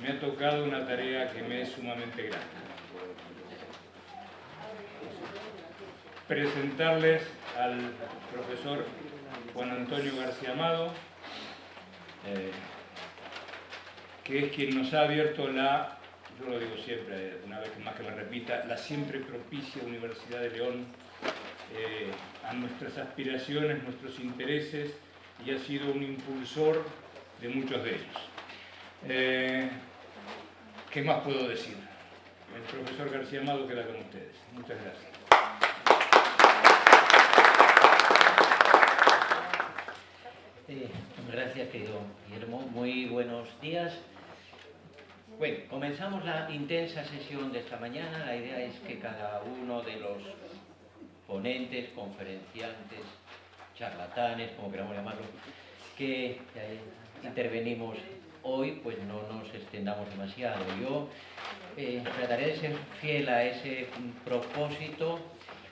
me ha tocado una tarea que me es sumamente grata. Presentarles al profesor Juan Antonio García Amado, que es quien nos ha abierto yo lo digo siempre, una vez más que me repita, la siempre propicia Universidad de León a nuestras aspiraciones, nuestros intereses, y ha sido un impulsor de muchos de ellos. ¿Qué más puedo decir? El profesor García Amado queda con ustedes. Muchas gracias. Gracias, querido Guillermo. Muy buenos días. Bueno, comenzamos la intensa sesión de esta mañana. La idea es que cada uno de los ponentes, conferenciantes, charlatanes, como queramos llamarlo, que intervenimos hoy, pues no nos extendamos demasiado. Yo trataré de ser fiel a ese propósito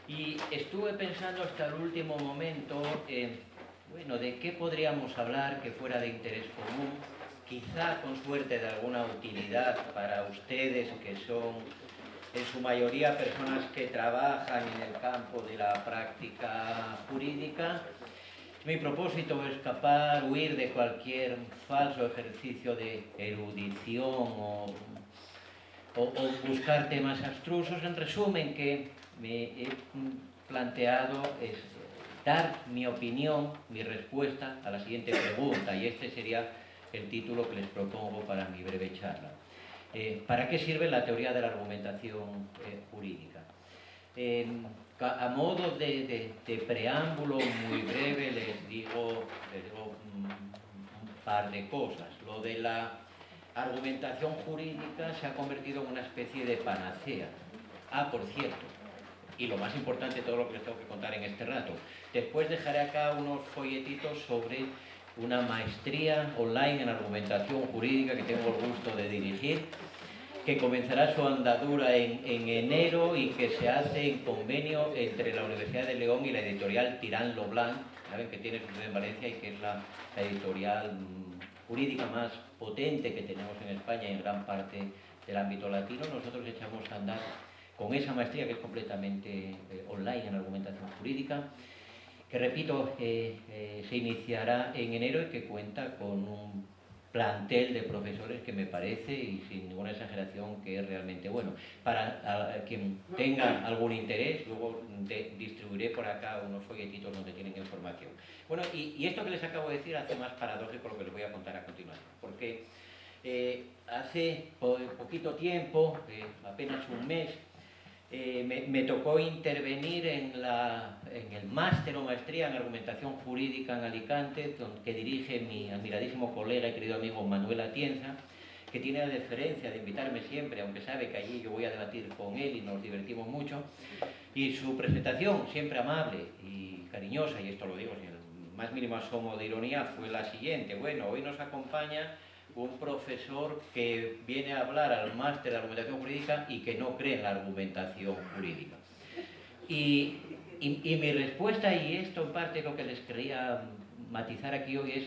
y estuve pensando hasta el último momento bueno, de qué podríamos hablar que fuera de interés común, quizá con suerte de alguna utilidad para ustedes, que son en su mayoría personas que trabajan en el campo de la práctica jurídica. Mi propósito es huir de cualquier falso ejercicio de erudición o buscar temas abstrusos. En resumen, que me he planteado es dar mi opinión, mi respuesta a la siguiente pregunta, y este sería el título que les propongo para mi breve charla. ¿Para qué sirve la teoría de la argumentación jurídica? A modo de preámbulo muy breve les digo un par de cosas. Lo de la argumentación jurídica se ha convertido en una especie de panacea. Por cierto, y lo más importante de todo lo que les tengo que contar en este rato, después dejaré acá unos folletitos sobre una maestría online en argumentación jurídica que tengo el gusto de dirigir, que comenzará su andadura en enero y que se hace en convenio entre la Universidad de León y la editorial Tirán Lo Blanc, ¿saben? Que tiene su sede en Valencia y que es la editorial jurídica más potente que tenemos en España y en gran parte del ámbito latino. Nosotros echamos a andar con esa maestría que es completamente online en argumentación jurídica, que repito, se iniciará en enero y que cuenta con un plantel de profesores que me parece, y sin ninguna exageración, que es realmente bueno. Para quien tenga algún interés, luego distribuiré por acá unos folletitos donde tienen información. Bueno, y esto que les acabo de decir hace más paradójico lo que les voy a contar a continuación, porque hace poquito tiempo, apenas un mes, me tocó intervenir en el máster o maestría en argumentación jurídica en Alicante, que dirige mi admiradísimo colega y querido amigo Manuel Atienza, que tiene la deferencia de invitarme siempre, aunque sabe que allí yo voy a debatir con él y nos divertimos mucho. Y su presentación, siempre amable y cariñosa, y esto lo digo sin el más mínimo asomo de ironía, fue la siguiente: bueno, hoy nos acompaña un profesor que viene a hablar al máster de argumentación jurídica y que no cree en la argumentación jurídica. Y mi respuesta, y esto en parte es lo que les quería matizar aquí hoy, es: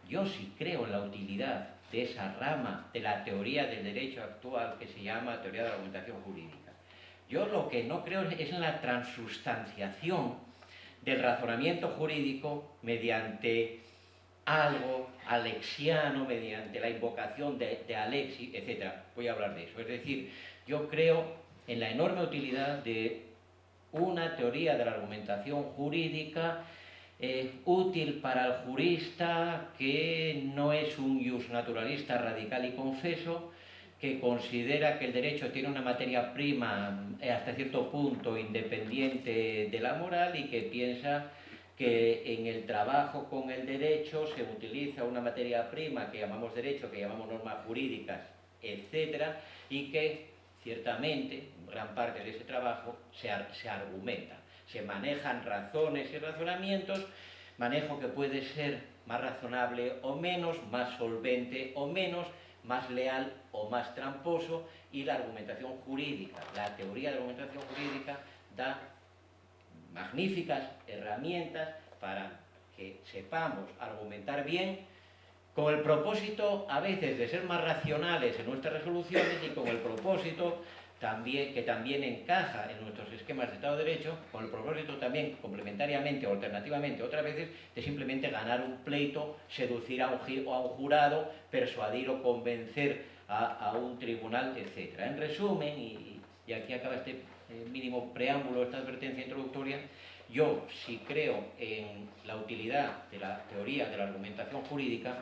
yo sí creo en la utilidad de esa rama de la teoría del derecho actual que se llama teoría de la argumentación jurídica. Yo lo que no creo es en la transustanciación del razonamiento jurídico mediante algo alexiano, mediante la invocación de Alexis, etc. Voy a hablar de eso. Es decir, yo creo en la enorme utilidad de una teoría de la argumentación jurídica útil para el jurista que no es un justnaturalista radical y confeso, que considera que el derecho tiene una materia prima hasta cierto punto independiente de la moral y que piensa que en el trabajo con el derecho se utiliza una materia prima que llamamos derecho, que llamamos normas jurídicas, etcétera, y que ciertamente gran parte de ese trabajo se argumenta, se manejan razones y razonamientos, manejo que puede ser más razonable o menos, más solvente o menos, más leal o más tramposo, y la argumentación jurídica, la teoría de la argumentación jurídica da magníficas herramientas para que sepamos argumentar bien con el propósito a veces de ser más racionales en nuestras resoluciones y con el propósito que también encaja en nuestros esquemas de Estado de Derecho, con el propósito también complementariamente o alternativamente otras veces de simplemente ganar un pleito, seducir a un jurado, persuadir o convencer a un tribunal, etc. En resumen, y aquí acaba este mínimo preámbulo, esta advertencia introductoria, yo sí creo en la utilidad de la teoría de la argumentación jurídica,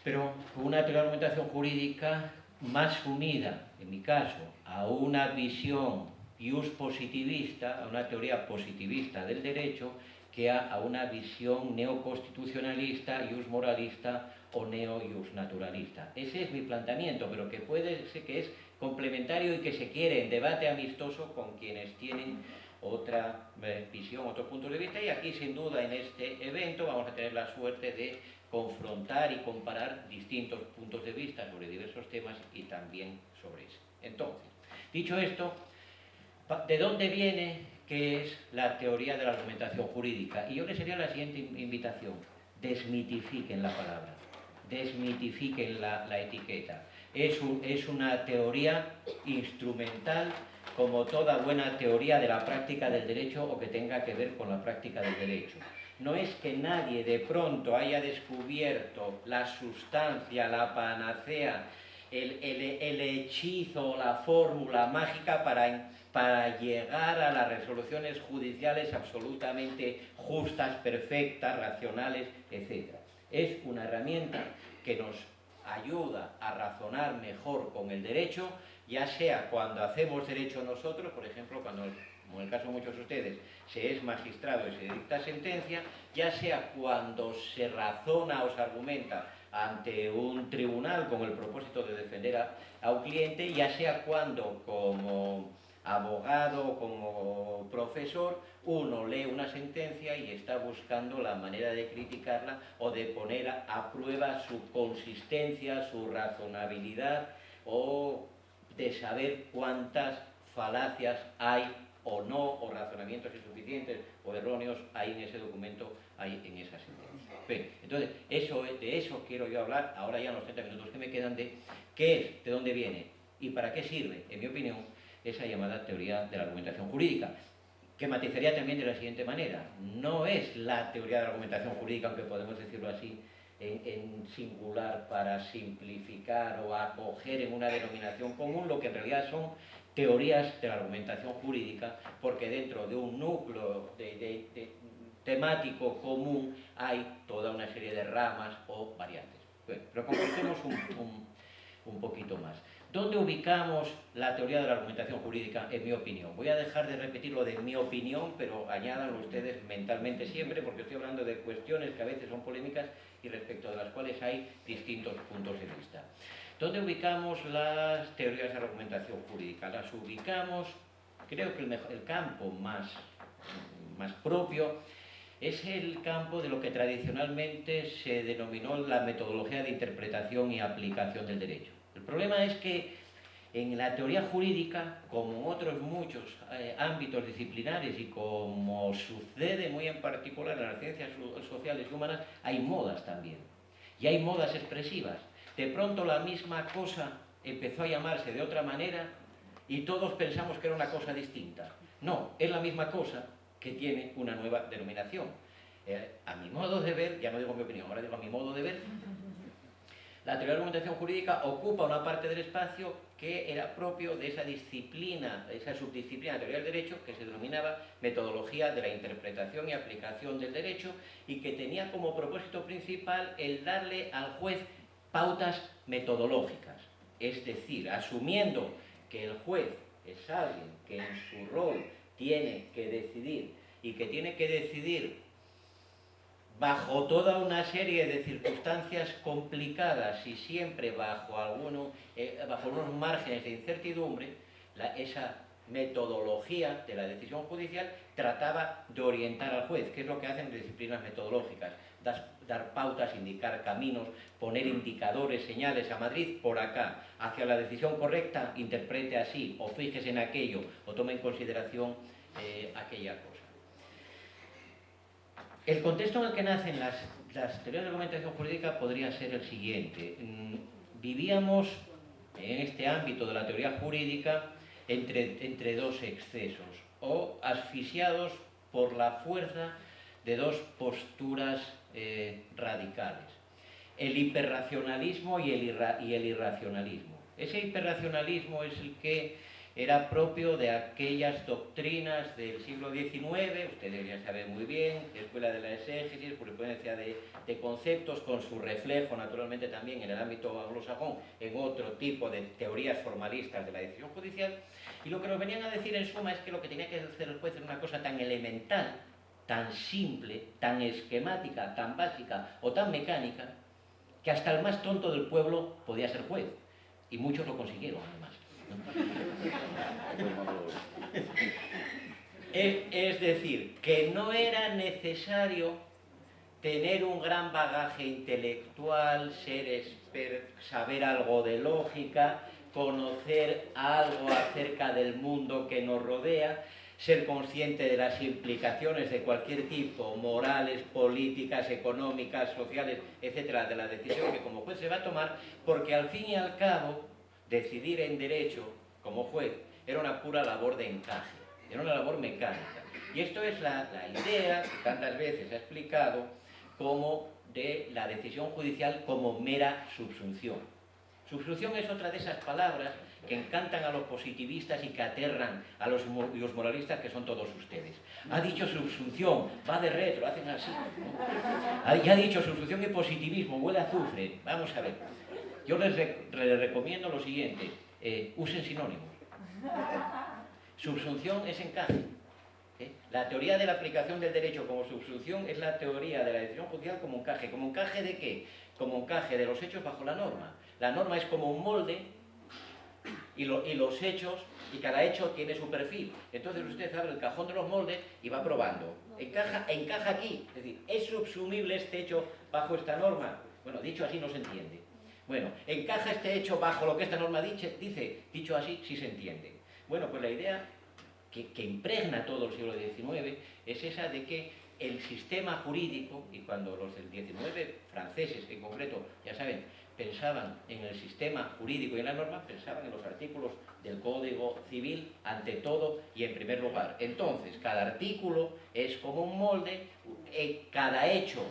pero una teoría de la argumentación jurídica más unida, en mi caso, a una visión ius positivista, a una teoría positivista del derecho, que a una visión neoconstitucionalista, ius moralista o neo-ius naturalista. Ese es mi planteamiento, pero que puede ser que es complementario y que se quiere en debate amistoso con quienes tienen otra visión, otro punto de vista, y aquí sin duda en este evento vamos a tener la suerte de confrontar y comparar distintos puntos de vista sobre diversos temas y también sobre eso. Entonces, dicho esto, ¿de dónde viene qué es la teoría de la argumentación jurídica? Y yo les haría la siguiente invitación: desmitifiquen la palabra, desmitifiquen la etiqueta. Es una teoría instrumental, como toda buena teoría de la práctica del derecho o que tenga que ver con la práctica del derecho. No es que nadie de pronto haya descubierto la sustancia, la panacea, el hechizo, la fórmula mágica para llegar a las resoluciones judiciales absolutamente justas, perfectas, racionales, etc. Es una herramienta que nos ayuda a razonar mejor con el derecho, ya sea cuando hacemos derecho nosotros, por ejemplo, cuando, como en el caso de muchos de ustedes, se es magistrado y se dicta sentencia, ya sea cuando se razona o se argumenta ante un tribunal con el propósito de defender a un cliente, ya sea cuando como abogado o como profesor uno lee una sentencia y está buscando la manera de criticarla o de poner a prueba su consistencia, su razonabilidad, o de saber cuántas falacias hay o no, o razonamientos insuficientes o erróneos hay en ese documento, hay en esa sentencia. Bien, entonces, de eso quiero yo hablar ahora ya en los 30 minutos que me quedan, de qué es, de dónde viene y para qué sirve, en mi opinión, esa llamada teoría de la argumentación jurídica, que matizaría también de la siguiente manera: no es la teoría de la argumentación jurídica, aunque podemos decirlo así en singular para simplificar o acoger en una denominación común, lo que en realidad son teorías de la argumentación jurídica, porque dentro de un núcleo temático común hay toda una serie de ramas o variantes. Bueno, pero concretemos un poquito más. ¿Dónde ubicamos la teoría de la argumentación jurídica, en mi opinión? Voy a dejar de repetir lo de mi opinión, pero añádanlo ustedes mentalmente siempre, porque estoy hablando de cuestiones que a veces son polémicas y respecto de las cuales hay distintos puntos de vista. ¿Dónde ubicamos las teorías de la argumentación jurídica? Las ubicamos, creo que el campo más propio es el campo de lo que tradicionalmente se denominó la metodología de interpretación y aplicación del derecho. El problema es que en la teoría jurídica, como en otros muchos ámbitos disciplinares y como sucede muy en particular en las ciencias sociales y humanas, hay modas también. Y hay modas expresivas. De pronto la misma cosa empezó a llamarse de otra manera y todos pensamos que era una cosa distinta. No, es la misma cosa que tiene una nueva denominación. A mi modo de ver, ya no digo mi opinión, ahora digo a mi modo de ver, la teoría de la argumentación jurídica ocupa una parte del espacio que era propio de esa disciplina, de esa subdisciplina de teoría del derecho que se denominaba metodología de la interpretación y aplicación del derecho, y que tenía como propósito principal el darle al juez pautas metodológicas. Es decir, asumiendo que el juez es alguien que en su rol tiene que decidir y que tiene que decidir bajo toda una serie de circunstancias complicadas y siempre bajo unos márgenes de incertidumbre, esa metodología de la decisión judicial trataba de orientar al juez, que es lo que hacen disciplinas metodológicas: dar pautas, indicar caminos, poner indicadores, señales. A Madrid, por acá, hacia la decisión correcta, interprete así, o fíjese en aquello, o tome en consideración aquella cosa. El contexto en el que nacen las la teoría de la argumentación jurídica podría ser el siguiente. Vivíamos en este ámbito de la teoría jurídica entre dos excesos, o asfixiados por la fuerza de dos posturas radicales: el hiperracionalismo y el irracionalismo. Ese hiperracionalismo es el que era propio de aquellas doctrinas del siglo XIX, ustedes ya saben muy bien, escuela de la exégesis, jurisprudencia de conceptos, con su reflejo naturalmente también en el ámbito anglosajón, en otro tipo de teorías formalistas de la decisión judicial. Y lo que nos venían a decir en suma es que lo que tenía que hacer el juez era una cosa tan elemental, tan simple, tan esquemática, tan básica o tan mecánica, que hasta el más tonto del pueblo podía ser juez. Y muchos lo consiguieron, además. Es decir, que no era necesario tener un gran bagaje intelectual, saber algo de lógica, conocer algo acerca del mundo que nos rodea, ser consciente de las implicaciones de cualquier tipo, morales, políticas, económicas, sociales, etcétera, de la decisión que como juez se va a tomar, porque al fin y al cabo, decidir en derecho como juez era una pura labor de encaje, era una labor mecánica. Y esto es la idea que tantas veces se ha explicado como de la decisión judicial como mera subsunción. Subsunción es otra de esas palabras que encantan a los positivistas y que aterran a los moralistas, que son todos ustedes. Ha dicho subsunción, va de retro, hacen así. Ya ha dicho subsunción y positivismo, huele a azufre. Vamos a ver. Yo les recomiendo lo siguiente, usen sinónimos. Subsunción es encaje. La teoría de la aplicación del derecho como subsunción es la teoría de la decisión judicial como encaje. ¿Como encaje de qué? Como encaje de los hechos bajo la norma. La norma es como un molde y los hechos, y cada hecho tiene su perfil. Entonces usted abre el cajón de los moldes y va probando. Encaja aquí. Es decir, ¿es subsumible este hecho bajo esta norma? Bueno, dicho así no se entiende. Bueno, ¿encaja este hecho bajo lo que esta norma dice? Dicho así, sí se entiende. Bueno, pues la idea que impregna todo el siglo XIX es esa de que el sistema jurídico, y cuando los del XIX, franceses en concreto, ya saben, pensaban en el sistema jurídico y en la norma, pensaban en los artículos del Código Civil ante todo y en primer lugar. Entonces, cada artículo es como un molde, cada hecho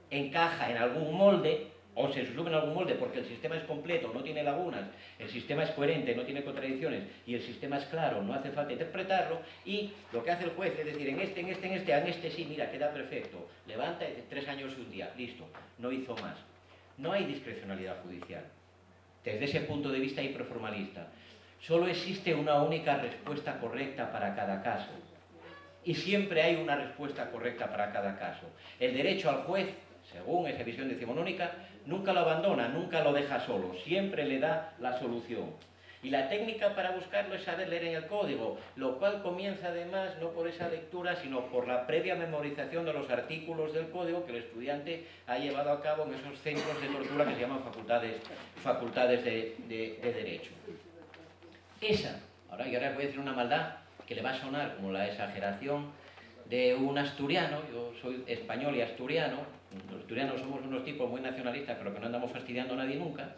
encaja en algún molde, o se subsume en algún molde porque el sistema es completo, no tiene lagunas, el sistema es coherente, no tiene contradicciones y el sistema es claro, no hace falta interpretarlo, y lo que hace el juez es decir, en este sí, mira, queda perfecto, levanta 3 años y un día, listo, no hizo más. No hay discrecionalidad judicial, desde ese punto de vista hiperformalista. Solo existe una única respuesta correcta para cada caso, y siempre hay una respuesta correcta para cada caso. El derecho al juez, según esa visión decimonónica, nunca lo abandona, nunca lo deja solo, siempre le da la solución. Y la técnica para buscarlo es saber leer en el código, lo cual comienza además no por esa lectura, sino por la previa memorización de los artículos del código que el estudiante ha llevado a cabo en esos centros de tortura que se llaman facultades de derecho. Ahora les voy a decir una maldad que le va a sonar como la exageración de un asturiano. Yo soy español y asturiano. Los asturianos somos unos tipos muy nacionalistas, pero que no andamos fastidiando a nadie nunca.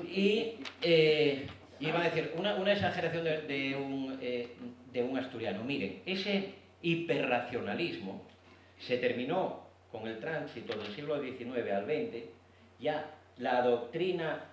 Y iba a decir una exageración de un asturiano. Miren, ese hiperracionalismo se terminó con el tránsito del siglo XIX al XX. Ya la doctrina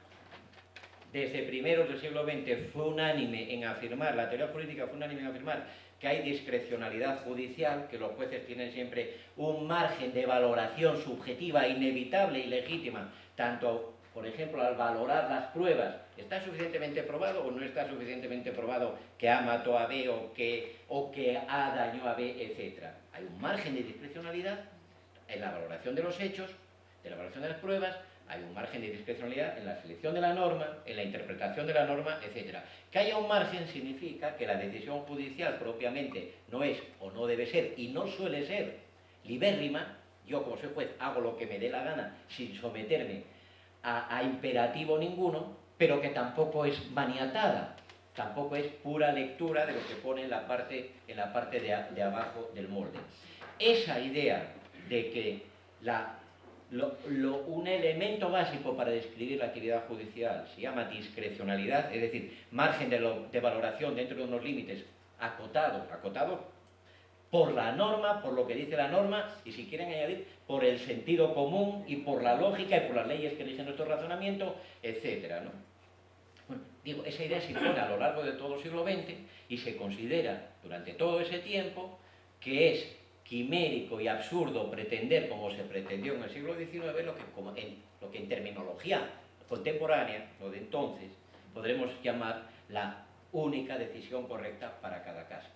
desde primeros del siglo XX fue unánime en afirmar, la teoría jurídica fue unánime en afirmar que hay discrecionalidad judicial, que los jueces tienen siempre un margen de valoración subjetiva inevitable y legítima, tanto, por ejemplo, al valorar las pruebas, ¿está suficientemente probado o no está suficientemente probado que A mató a B o que A dañó a B, etcétera? Hay un margen de discrecionalidad en la valoración de los hechos, de la valoración de las pruebas. Hay un margen de discrecionalidad en la selección de la norma, en la interpretación de la norma, etc. Que haya un margen significa que la decisión judicial propiamente no es o no debe ser y no suele ser libérrima. Yo como soy juez hago lo que me dé la gana sin someterme a imperativo ninguno, pero que tampoco es maniatada, tampoco es pura lectura de lo que pone en la parte de abajo del molde. Esa idea de que un elemento básico para describir la actividad judicial se llama discrecionalidad, es decir, margen de valoración dentro de unos límites acotados por la norma, por lo que dice la norma, y si quieren añadir, por el sentido común y por la lógica y por las leyes que rigen nuestro razonamiento, etcétera, ¿no? Bueno, digo, esa idea se impone a lo largo de todo el siglo XX y se considera durante todo ese tiempo que es quimérico y absurdo pretender, como se pretendió en el siglo XIX, lo que en terminología contemporánea, o de entonces, podremos llamar la única decisión correcta para cada caso.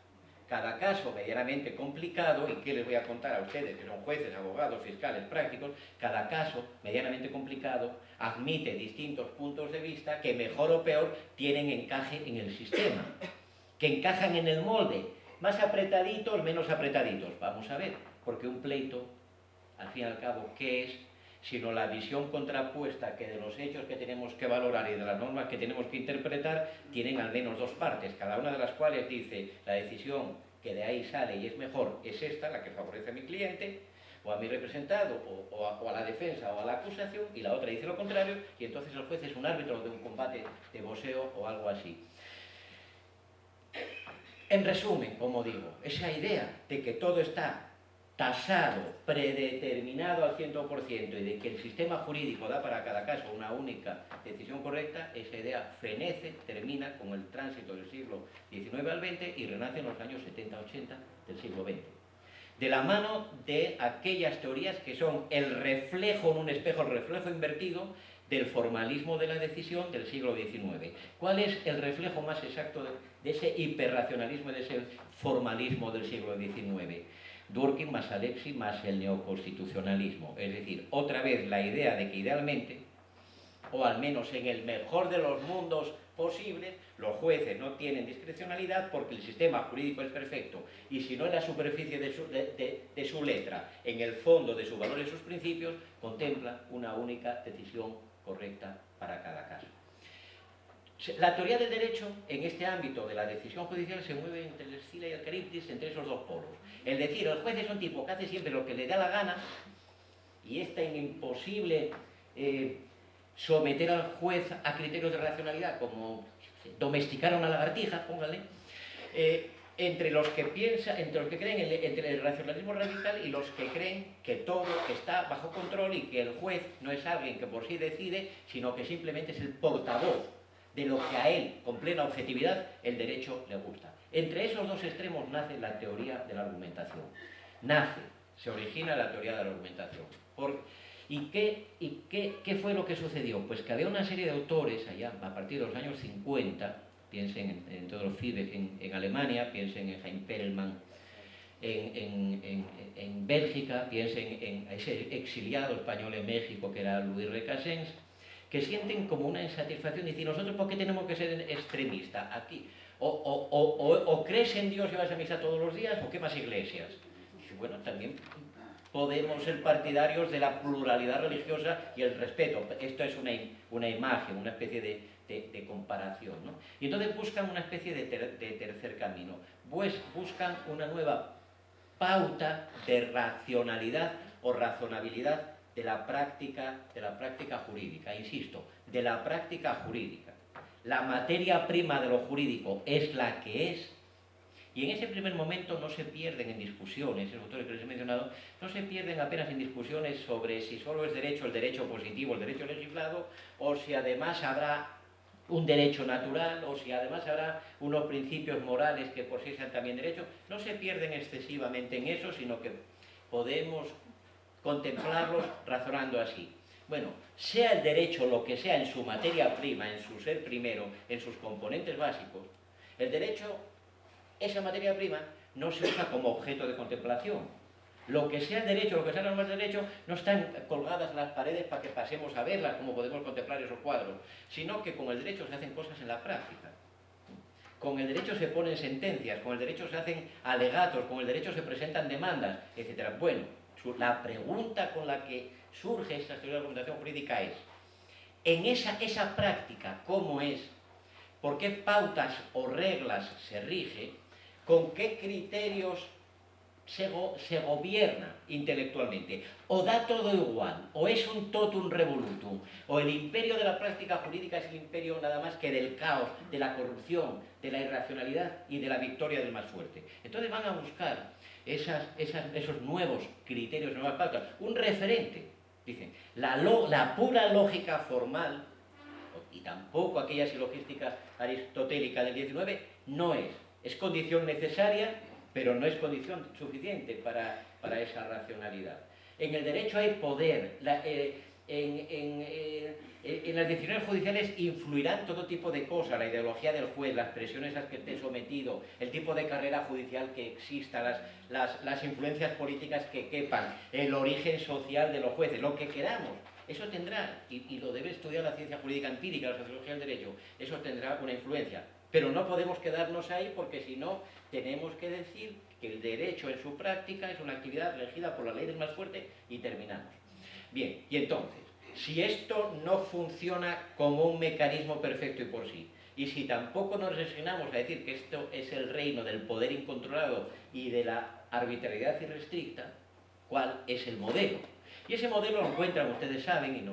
Cada caso medianamente complicado, y que les voy a contar a ustedes, que son jueces, abogados, fiscales, prácticos, cada caso medianamente complicado admite distintos puntos de vista que mejor o peor tienen encaje en el sistema, que encajan en el molde, más apretaditos, menos apretaditos. Vamos a ver, porque un pleito, al fin y al cabo, ¿qué es? Sino la visión contrapuesta que de los hechos que tenemos que valorar y de las normas que tenemos que interpretar tienen al menos dos partes, cada una de las cuales dice la decisión que de ahí sale y es mejor es esta, la que favorece a mi cliente o a mi representado o a la defensa o a la acusación, y la otra dice lo contrario, y entonces el juez es un árbitro de un combate de boxeo o algo así. En resumen, como digo, esa idea de que todo está tasado, predeterminado al 100% y de que el sistema jurídico da para cada caso una única decisión correcta, esa idea fenece, termina con el tránsito del siglo XIX al XX y renace en los años 70-80 del siglo XX. De la mano de aquellas teorías que son el reflejo en un espejo, el reflejo invertido del formalismo de la decisión del siglo XIX. ¿Cuál es el reflejo más exacto de ese hiperracionalismo y de ese formalismo del siglo XIX? Durkheim más Alexis más el neoconstitucionalismo. Es decir, otra vez la idea de que idealmente, o al menos en el mejor de los mundos posibles, los jueces no tienen discrecionalidad porque el sistema jurídico es perfecto, y si no en la superficie de su letra, en el fondo de su valor y sus principios, contempla una única decisión correcta para cada caso. La teoría del derecho en este ámbito de la decisión judicial se mueve entre el Escila y el Caribdis, entre esos dos polos. Es decir, el juez es un tipo que hace siempre lo que le da la gana, y es tan imposible someter al juez a criterios de racionalidad como domesticar a una lagartija, póngale, entre los que creen entre el racionalismo radical y los que creen que todo está bajo control y que el juez no es alguien que por sí decide, sino que simplemente es el portavoz de lo que a él, con plena objetividad, el derecho le gusta. Entre esos dos extremos nace la teoría de la argumentación. Se origina la teoría de la argumentación. ¿Y qué fue lo que sucedió? Pues que había una serie de autores allá, a partir de los años 50, piensen en todos los Fibes en Alemania, piensen en Jaime Perelman en Bélgica, piensen en ese exiliado español en México que era Louis Requesens, que sienten como una insatisfacción, y dicen, ¿nosotros por qué tenemos que ser extremistas aquí? O crees en Dios y vas a misa todos los días, o quemas iglesias. Dice, bueno, también podemos ser partidarios de la pluralidad religiosa y el respeto. Esto es una imagen, una especie de comparación, ¿no? Y entonces buscan una especie de tercer camino. Pues buscan una nueva pauta de racionalidad o razonabilidad de la práctica jurídica, insisto, de la práctica jurídica. La materia prima de lo jurídico es la que es, y en ese primer momento no se pierden en discusiones, esos autores que les he mencionado, no se pierden apenas en discusiones sobre si solo es derecho el derecho positivo, el derecho legislado, o si además habrá un derecho natural, o si además habrá unos principios morales que por sí sean también derechos. No se pierden excesivamente en eso, sino que podemos contemplarlos razonando así. Bueno, sea el derecho lo que sea en su materia prima, en su ser primero, en sus componentes básicos, el derecho, esa materia prima, no se usa como objeto de contemplación. Lo que sea el derecho, lo que sean las normas de derecho, no están colgadas en las paredes para que pasemos a verlas como podemos contemplar esos cuadros, sino que con el derecho se hacen cosas en la práctica. Con el derecho se ponen sentencias, con el derecho se hacen alegatos, con el derecho se presentan demandas, etc. Bueno, la pregunta con la que surge esta teoría de la argumentación jurídica es, en esa práctica, ¿cómo es? ¿Por qué pautas o reglas se rige? ¿Con qué criterios se gobierna intelectualmente, o da todo igual, o es un totum revolutum, o el imperio de la práctica jurídica es el imperio nada más que del caos, de la corrupción, de la irracionalidad y de la victoria del más fuerte. Entonces van a buscar esos nuevos criterios, nuevas pautas, un referente. Dicen, la pura lógica formal, y tampoco aquella silogística aristotélica del 19, no es condición necesaria, pero no es condición suficiente para esa racionalidad. En el derecho hay poder, en las decisiones judiciales influirán todo tipo de cosas, la ideología del juez, las presiones a las que esté sometido, el tipo de carrera judicial que exista, las influencias políticas que quepan, el origen social de los jueces, lo que queramos. Eso tendrá, y lo debe estudiar la ciencia jurídica empírica, la sociología del derecho, eso tendrá una influencia. Pero no podemos quedarnos ahí porque si no tenemos que decir que el derecho en su práctica es una actividad regida por la ley del más fuerte y terminamos. Bien, y entonces, si esto no funciona como un mecanismo perfecto y por sí, y si tampoco nos resignamos a decir que esto es el reino del poder incontrolado y de la arbitrariedad irrestricta, ¿cuál es el modelo? Y ese modelo lo encuentran, ustedes saben, y no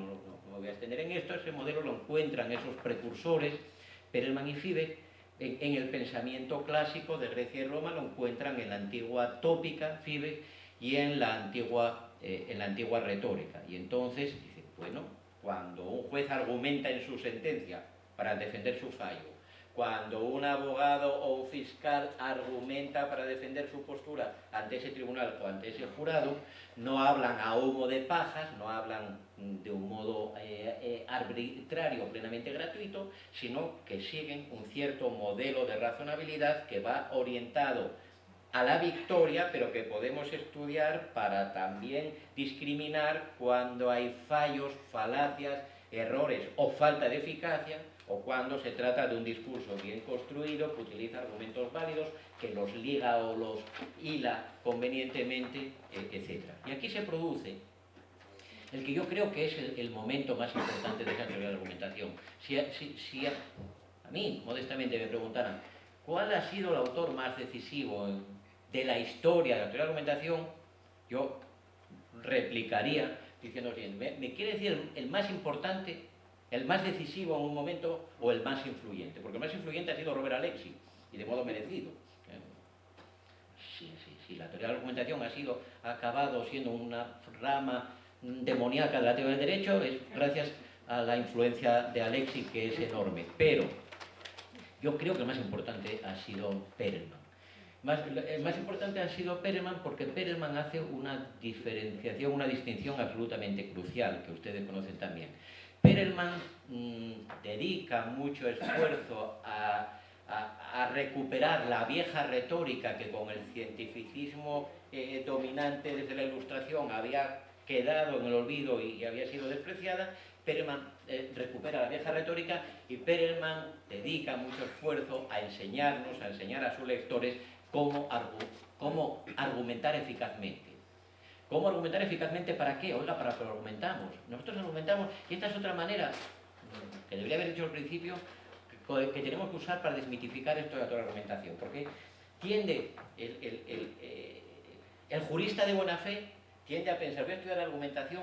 me voy a extender en esto, ese modelo lo encuentran esos precursores, Perelman y Fiebe, en el pensamiento clásico de Grecia y Roma, lo encuentran en la antigua tópica, Fiebe, y en la antigua retórica. Y entonces, dice, bueno, cuando un juez argumenta en su sentencia para defender su fallo, cuando un abogado o un fiscal argumenta para defender su postura ante ese tribunal o ante ese jurado, no hablan a humo de pajas, no hablan de un modo arbitrario, plenamente gratuito, sino que siguen un cierto modelo de razonabilidad que va orientado a la victoria, pero que podemos estudiar para también discriminar cuando hay fallos, falacias, errores o falta de eficacia, o cuando se trata de un discurso bien construido que utiliza argumentos válidos, que los liga o los hila convenientemente, etc. Y aquí se produce el que yo creo que es el momento más importante de esa teoría de la argumentación. Si a mí, modestamente, me preguntaran cuál ha sido el autor más decisivo de la historia de la teoría de la argumentación, yo replicaría diciendo lo siguiente: ¿me quiere decir el más importante, el más decisivo en un momento o el más influyente? Porque el más influyente ha sido Robert Alexis, y de modo merecido. Si la teoría de la argumentación ha acabado siendo una rama demoníaca de la teoría del derecho, es gracias a la influencia de Alexis, que es enorme. Pero yo creo que el más importante ha sido Perelman. El más importante ha sido Perelman porque Perelman hace una diferenciación, una distinción absolutamente crucial, que ustedes conocen también. Perelman dedica mucho esfuerzo a recuperar la vieja retórica que con el cientificismo dominante desde la Ilustración había quedado en el olvido y había sido despreciada. Perelman recupera la vieja retórica y Perelman dedica mucho esfuerzo a enseñarnos, a enseñar a sus lectores cómo argumentar eficazmente. ¿Cómo argumentar eficazmente para qué? Oiga, para que lo argumentamos. Nosotros argumentamos, y esta es otra manera que debería haber dicho al principio, que tenemos que usar para desmitificar esto de la argumentación, porque tiende el jurista de buena fe tiende a pensar, voy a estudiar argumentación,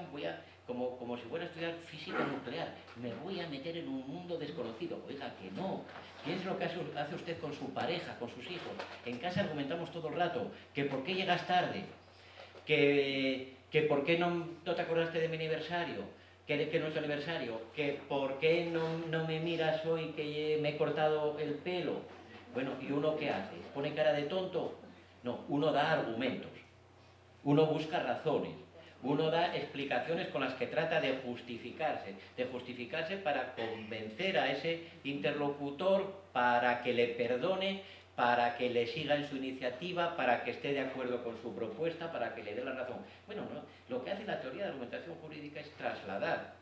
como si fuera a estudiar física nuclear, me voy a meter en un mundo desconocido. Oiga, que no. ¿Qué es lo que hace usted con su pareja, con sus hijos? En casa argumentamos todo el rato, que por qué llegas tarde, que por qué no te acordaste de mi aniversario, que no es tu aniversario, que por qué no me miras hoy que me he cortado el pelo. Bueno, ¿y uno qué hace? ¿Pone cara de tonto? No, uno da argumentos, uno busca razones, uno da explicaciones con las que trata de justificarse para convencer a ese interlocutor, para que le perdone, para que le siga en su iniciativa, para que esté de acuerdo con su propuesta, para que le dé la razón. Bueno, no, lo que hace la teoría de argumentación jurídica es trasladar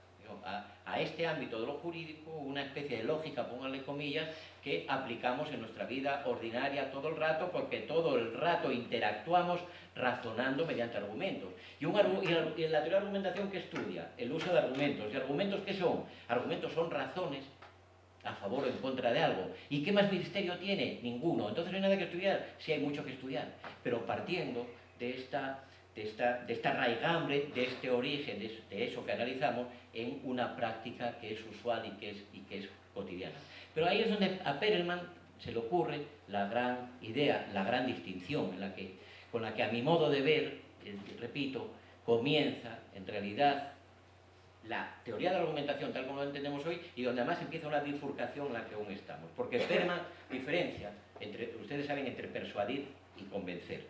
a este ámbito de lo jurídico una especie de lógica, pónganle comillas, que aplicamos en nuestra vida ordinaria todo el rato, porque todo el rato interactuamos razonando mediante argumentos. Y en la teoría de argumentación, ¿qué estudia? El uso de argumentos. ¿Y argumentos qué son? Argumentos son razones a favor o en contra de algo. ¿Y qué más misterio tiene? Ninguno. Entonces no hay nada que estudiar. Sí hay mucho que estudiar, pero partiendo de esta raigambre, de este origen, de eso que analizamos, en una práctica que es usual y que es cotidiana. Pero ahí es donde a Perelman se le ocurre la gran idea, la gran distinción con la que a mi modo de ver, repito, comienza en realidad la teoría de la argumentación tal como lo entendemos hoy, y donde además empieza una bifurcación en la que aún estamos. Porque Perelman diferencia, ustedes saben, entre persuadir y convencer.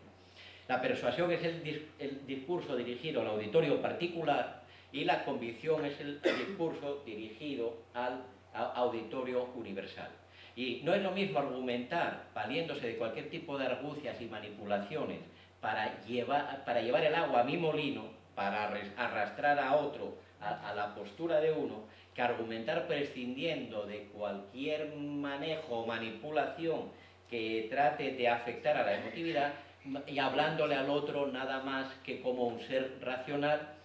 La persuasión es el discurso dirigido al auditorio particular, y la convicción es el discurso dirigido al auditorio universal. Y no es lo mismo argumentar valiéndose de cualquier tipo de argucias y manipulaciones para llevar el agua a mi molino, para arrastrar a otro a la postura de uno, que argumentar prescindiendo de cualquier manejo o manipulación que trate de afectar a la emotividad y hablándole al otro nada más que como un ser racional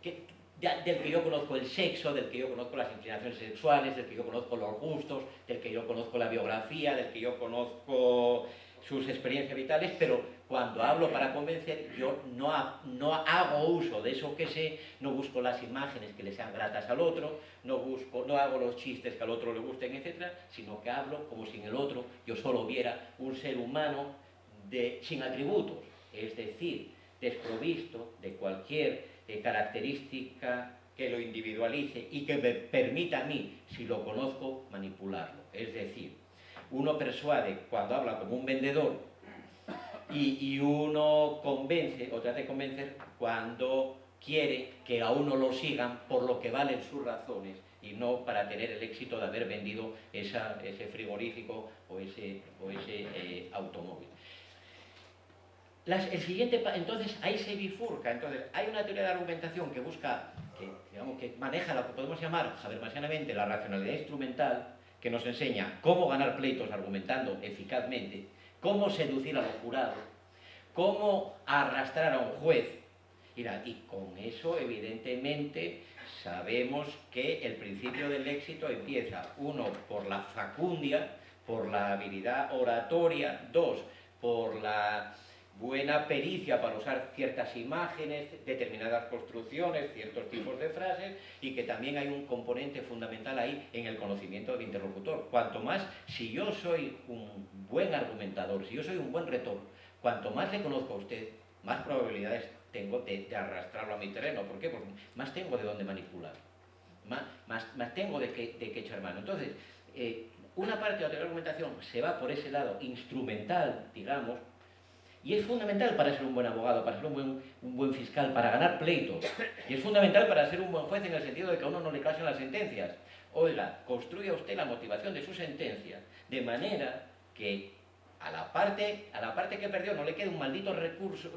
del que yo conozco el sexo, del que yo conozco las inclinaciones sexuales, del que yo conozco los gustos, del que yo conozco la biografía, del que yo conozco sus experiencias vitales, pero cuando hablo para convencer, yo no hago uso de eso que sé, no busco las imágenes que le sean gratas al otro, no hago los chistes que al otro le gusten, etc., sino que hablo como si en el otro yo solo viera un ser humano sin atributos, es decir, desprovisto de cualquier característica que lo individualice y que me permita a mí, si lo conozco, manipularlo. Es decir, uno persuade cuando habla como un vendedor y uno convence o trata de convencer cuando quiere que a uno lo sigan por lo que valen sus razones y no para tener el éxito de haber vendido ese frigorífico o ese automóvil. Entonces ahí se bifurca. Entonces hay una teoría de argumentación que busca, que maneja lo que podemos llamar habermasianamente la racionalidad instrumental, que nos enseña cómo ganar pleitos argumentando eficazmente, cómo seducir a los jurados, cómo arrastrar a un juez. Y con eso, evidentemente, sabemos que el principio del éxito empieza, uno, por la facundia, por la habilidad oratoria, dos, por la buena pericia para usar ciertas imágenes, determinadas construcciones, ciertos tipos de frases, y que también hay un componente fundamental ahí en el conocimiento del interlocutor. Cuanto más, si yo soy un buen argumentador, si yo soy un buen retor, cuanto más le conozco a usted, más probabilidades tengo de arrastrarlo a mi terreno. ¿Por qué? Porque más tengo de dónde manipular, más tengo de qué echar mano. Entonces, una parte de la teoría de argumentación se va por ese lado instrumental, digamos, y es fundamental para ser un buen abogado, para ser un buen fiscal, para ganar pleitos. Y es fundamental para ser un buen juez en el sentido de que a uno no le casen las sentencias. Oiga, construya usted la motivación de su sentencia de manera que a la parte que perdió no le quede un maldito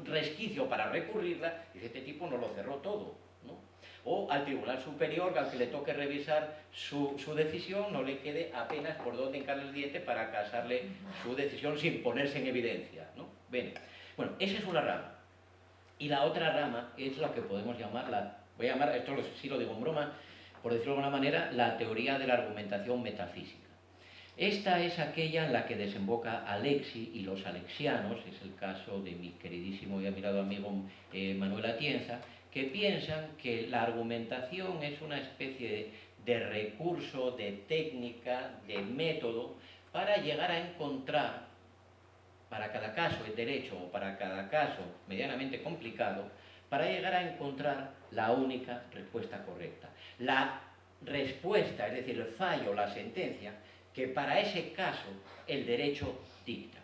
resquicio para recurrirla, y este tipo no lo cerró todo, ¿no? O al Tribunal Superior, al que le toque revisar su decisión, no le quede apenas por dónde hincarle el diente para casarle su decisión sin ponerse en evidencia, ¿no? Bien. Bueno, esa es una rama. Y la otra rama es lo que podemos llamar, voy a llamar, esto sí lo digo en broma, por decirlo de alguna manera, la teoría de la argumentación metafísica. Esta es aquella en la que desemboca Alexi y los alexianos, es el caso de mi queridísimo y admirado amigo Manuel Atienza, que piensan que la argumentación es una especie de recurso, de técnica, de método, para llegar a encontrar, para cada caso el derecho o para cada caso medianamente complicado, para llegar a encontrar la única respuesta correcta. La respuesta, es decir, el fallo, la sentencia, que para ese caso el derecho dicta.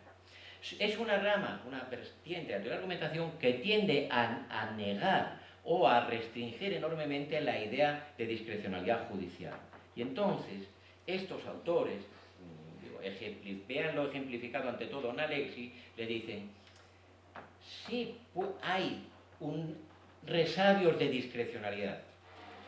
Es una rama, una vertiente de la teoría de la argumentación que tiende a negar o a restringir enormemente la idea de discrecionalidad judicial. Y entonces, estos autores, véanlo ejemplificado ante todo en Alexi, le dicen, sí hay resabios de discrecionalidad.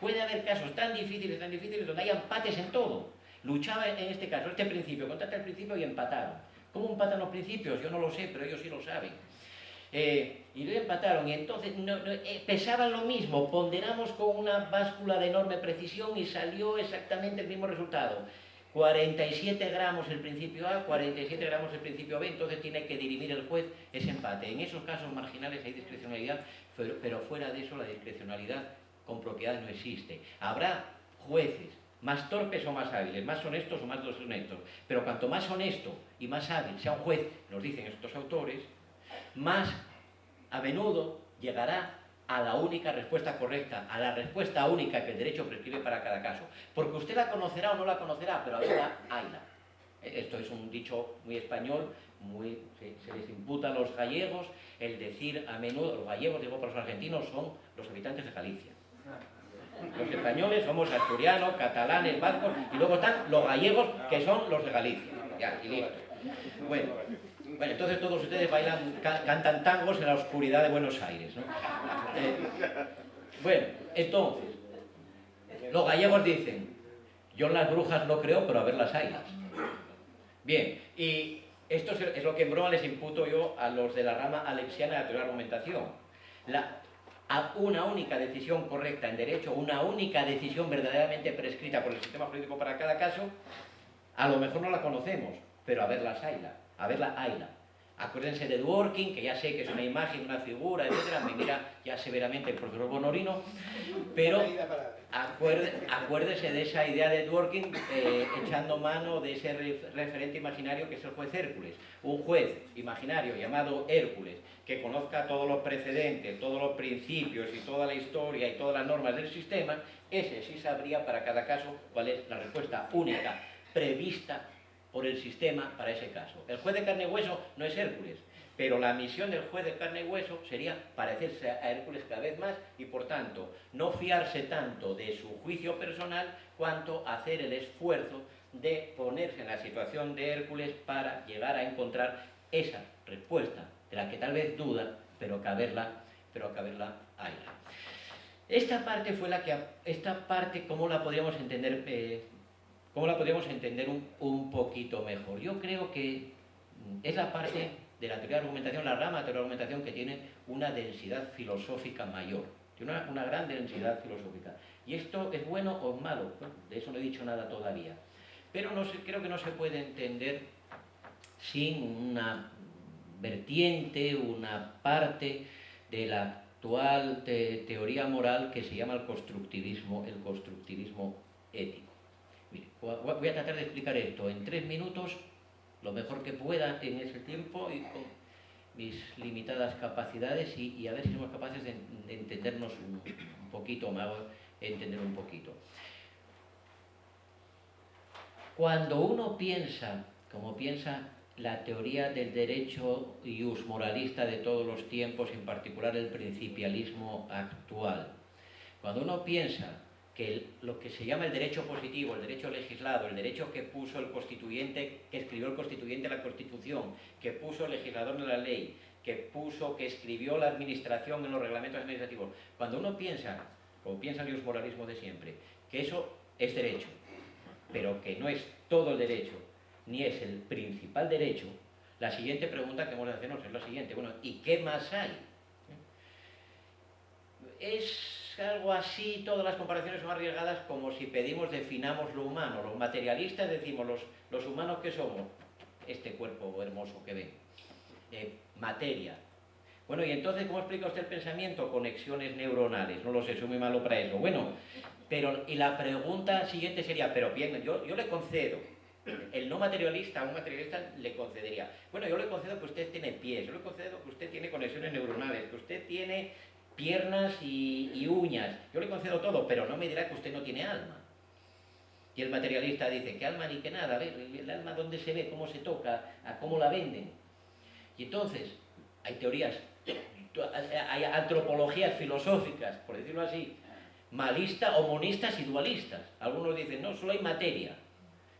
Puede haber casos tan difíciles, donde hay empates en todo. Luchaba en este caso, este principio, contra el principio y empataron. ¿Cómo empatan los principios? Yo no lo sé, pero ellos sí lo saben. Y lo empataron, y entonces pesaban lo mismo, ponderamos con una báscula de enorme precisión y salió exactamente el mismo resultado. 47 gramos el principio A, 47 gramos el principio B, entonces tiene que dirimir el juez ese empate. En esos casos marginales hay discrecionalidad, pero fuera de eso la discrecionalidad con propiedad no existe. Habrá jueces más torpes o más hábiles, más honestos o más deshonestos, pero cuanto más honesto y más hábil sea un juez, nos dicen estos autores, más a menudo llegará a la única respuesta correcta, a la respuesta única que el derecho prescribe para cada caso. Porque usted la conocerá o no la conocerá, pero a verla, hayla. Esto es un dicho muy español, se les imputa a los gallegos el decir a menudo, los gallegos, digo para los argentinos, son los habitantes de Galicia. Los españoles somos asturianos, catalanes, vascos, y luego están los gallegos, que son los de Galicia. Ya, y listo. Bueno, entonces todos ustedes bailan, cantan tangos en la oscuridad de Buenos Aires, ¿no? Bueno, entonces, los gallegos dicen, yo en las brujas no creo, pero a ver las haylas. Bien, y esto es lo que en broma les imputo yo a los de la rama alexiana de la teoría de la argumentación. A una única decisión correcta en derecho, una única decisión verdaderamente prescrita por el sistema jurídico para cada caso, a lo mejor no la conocemos, pero a ver las hayla. A verla, hayla. Acuérdense de Dworkin, que ya sé que es una imagen, una figura, etcétera, me mira ya severamente el profesor Bonorino, pero acuérdese de esa idea de Dworkin echando mano de ese referente imaginario que es el juez Hércules. Un juez imaginario llamado Hércules, que conozca todos los precedentes, todos los principios y toda la historia y todas las normas del sistema, ese sí sabría para cada caso cuál es la respuesta única, prevista por el sistema para ese caso. El juez de carne y hueso no es Hércules, pero la misión del juez de carne y hueso sería parecerse a Hércules cada vez más y, por tanto, no fiarse tanto de su juicio personal cuanto hacer el esfuerzo de ponerse en la situación de Hércules para llegar a encontrar esa respuesta de la que tal vez duda, pero que a verla hay. Esta parte fue ¿cómo la podríamos entender? ¿Cómo la podríamos entender un poquito mejor? Yo creo que es la parte de la teoría de argumentación, la rama de teoría de argumentación que tiene una densidad filosófica mayor, tiene una gran densidad filosófica. ¿Y esto es bueno o malo? Bueno, de eso no he dicho nada todavía. Pero creo que no se puede entender sin una vertiente, una parte de la actual teoría moral que se llama el constructivismo ético. Mire, voy a tratar de explicar esto en 3 minutos, lo mejor que pueda en ese tiempo y con mis limitadas capacidades y a ver si somos capaces de entendernos un poquito, me hago entender un poquito. Cuando uno piensa, como piensa la teoría del derecho ius moralista de todos los tiempos, en particular el principialismo actual, cuando uno piensa que lo que se llama el derecho positivo, el derecho legislado, el derecho que puso el constituyente, que escribió el constituyente de la Constitución, que puso el legislador de la ley, que escribió la administración en los reglamentos administrativos, cuando uno piensa, como piensa el moralismo de siempre, que eso es derecho, pero que no es todo el derecho, ni es el principal derecho, la siguiente pregunta que hemos de hacernos es la siguiente, bueno, ¿y qué más hay? Es algo así, todas las comparaciones son arriesgadas como si definamos lo humano. Los materialistas decimos, los humanos ¿qué somos? Este cuerpo hermoso que ven. Materia. Bueno, y entonces, ¿cómo explica usted el pensamiento? Conexiones neuronales. No lo sé, soy muy malo para eso. Bueno, y la pregunta siguiente sería, pero bien, yo le concedo. El no materialista, a un materialista le concedería, bueno, yo le concedo que usted tiene pies, yo le concedo que usted tiene conexiones neuronales, que usted tiene piernas y uñas, yo le concedo todo, pero no me dirá que usted no tiene alma. Y el materialista dice, ¿qué alma ni qué nada? A ver, ¿el alma dónde se ve? ¿Cómo se toca? ¿A cómo la venden? Y entonces, hay teorías, hay antropologías filosóficas, por decirlo así, malistas, o monistas y dualistas. Algunos dicen, no, solo hay materia.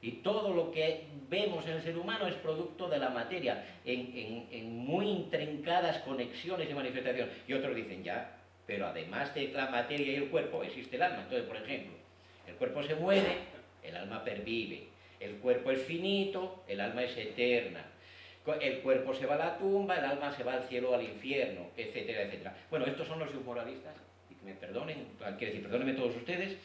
Y todo lo que vemos en el ser humano es producto de la materia, en muy intrincadas conexiones y manifestación. Y otros dicen, ya, pero además de la materia y el cuerpo, existe el alma. Entonces, por ejemplo, el cuerpo se muere, el alma pervive. El cuerpo es finito, el alma es eterna. El cuerpo se va a la tumba, el alma se va al cielo o al infierno, etcétera, etcétera. Bueno, estos son los submoralistas. me perdonen, quiero decir, perdónenme todos ustedes,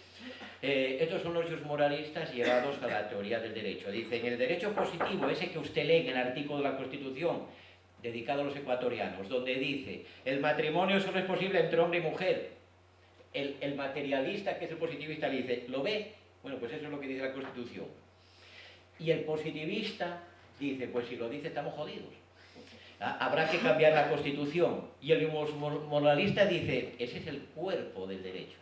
estos son los moralistas llevados a la teoría del derecho. Dicen, el derecho positivo, ese que usted lee en el artículo de la Constitución, dedicado a los ecuatorianos, donde dice, el matrimonio solo es posible entre hombre y mujer. El materialista, que es el positivista, le dice, ¿lo ve? Bueno, pues eso es lo que dice la Constitución. Y el positivista dice, pues si lo dice estamos jodidos. Habrá que cambiar la Constitución. Y el moralista dice, ese es el cuerpo del derecho.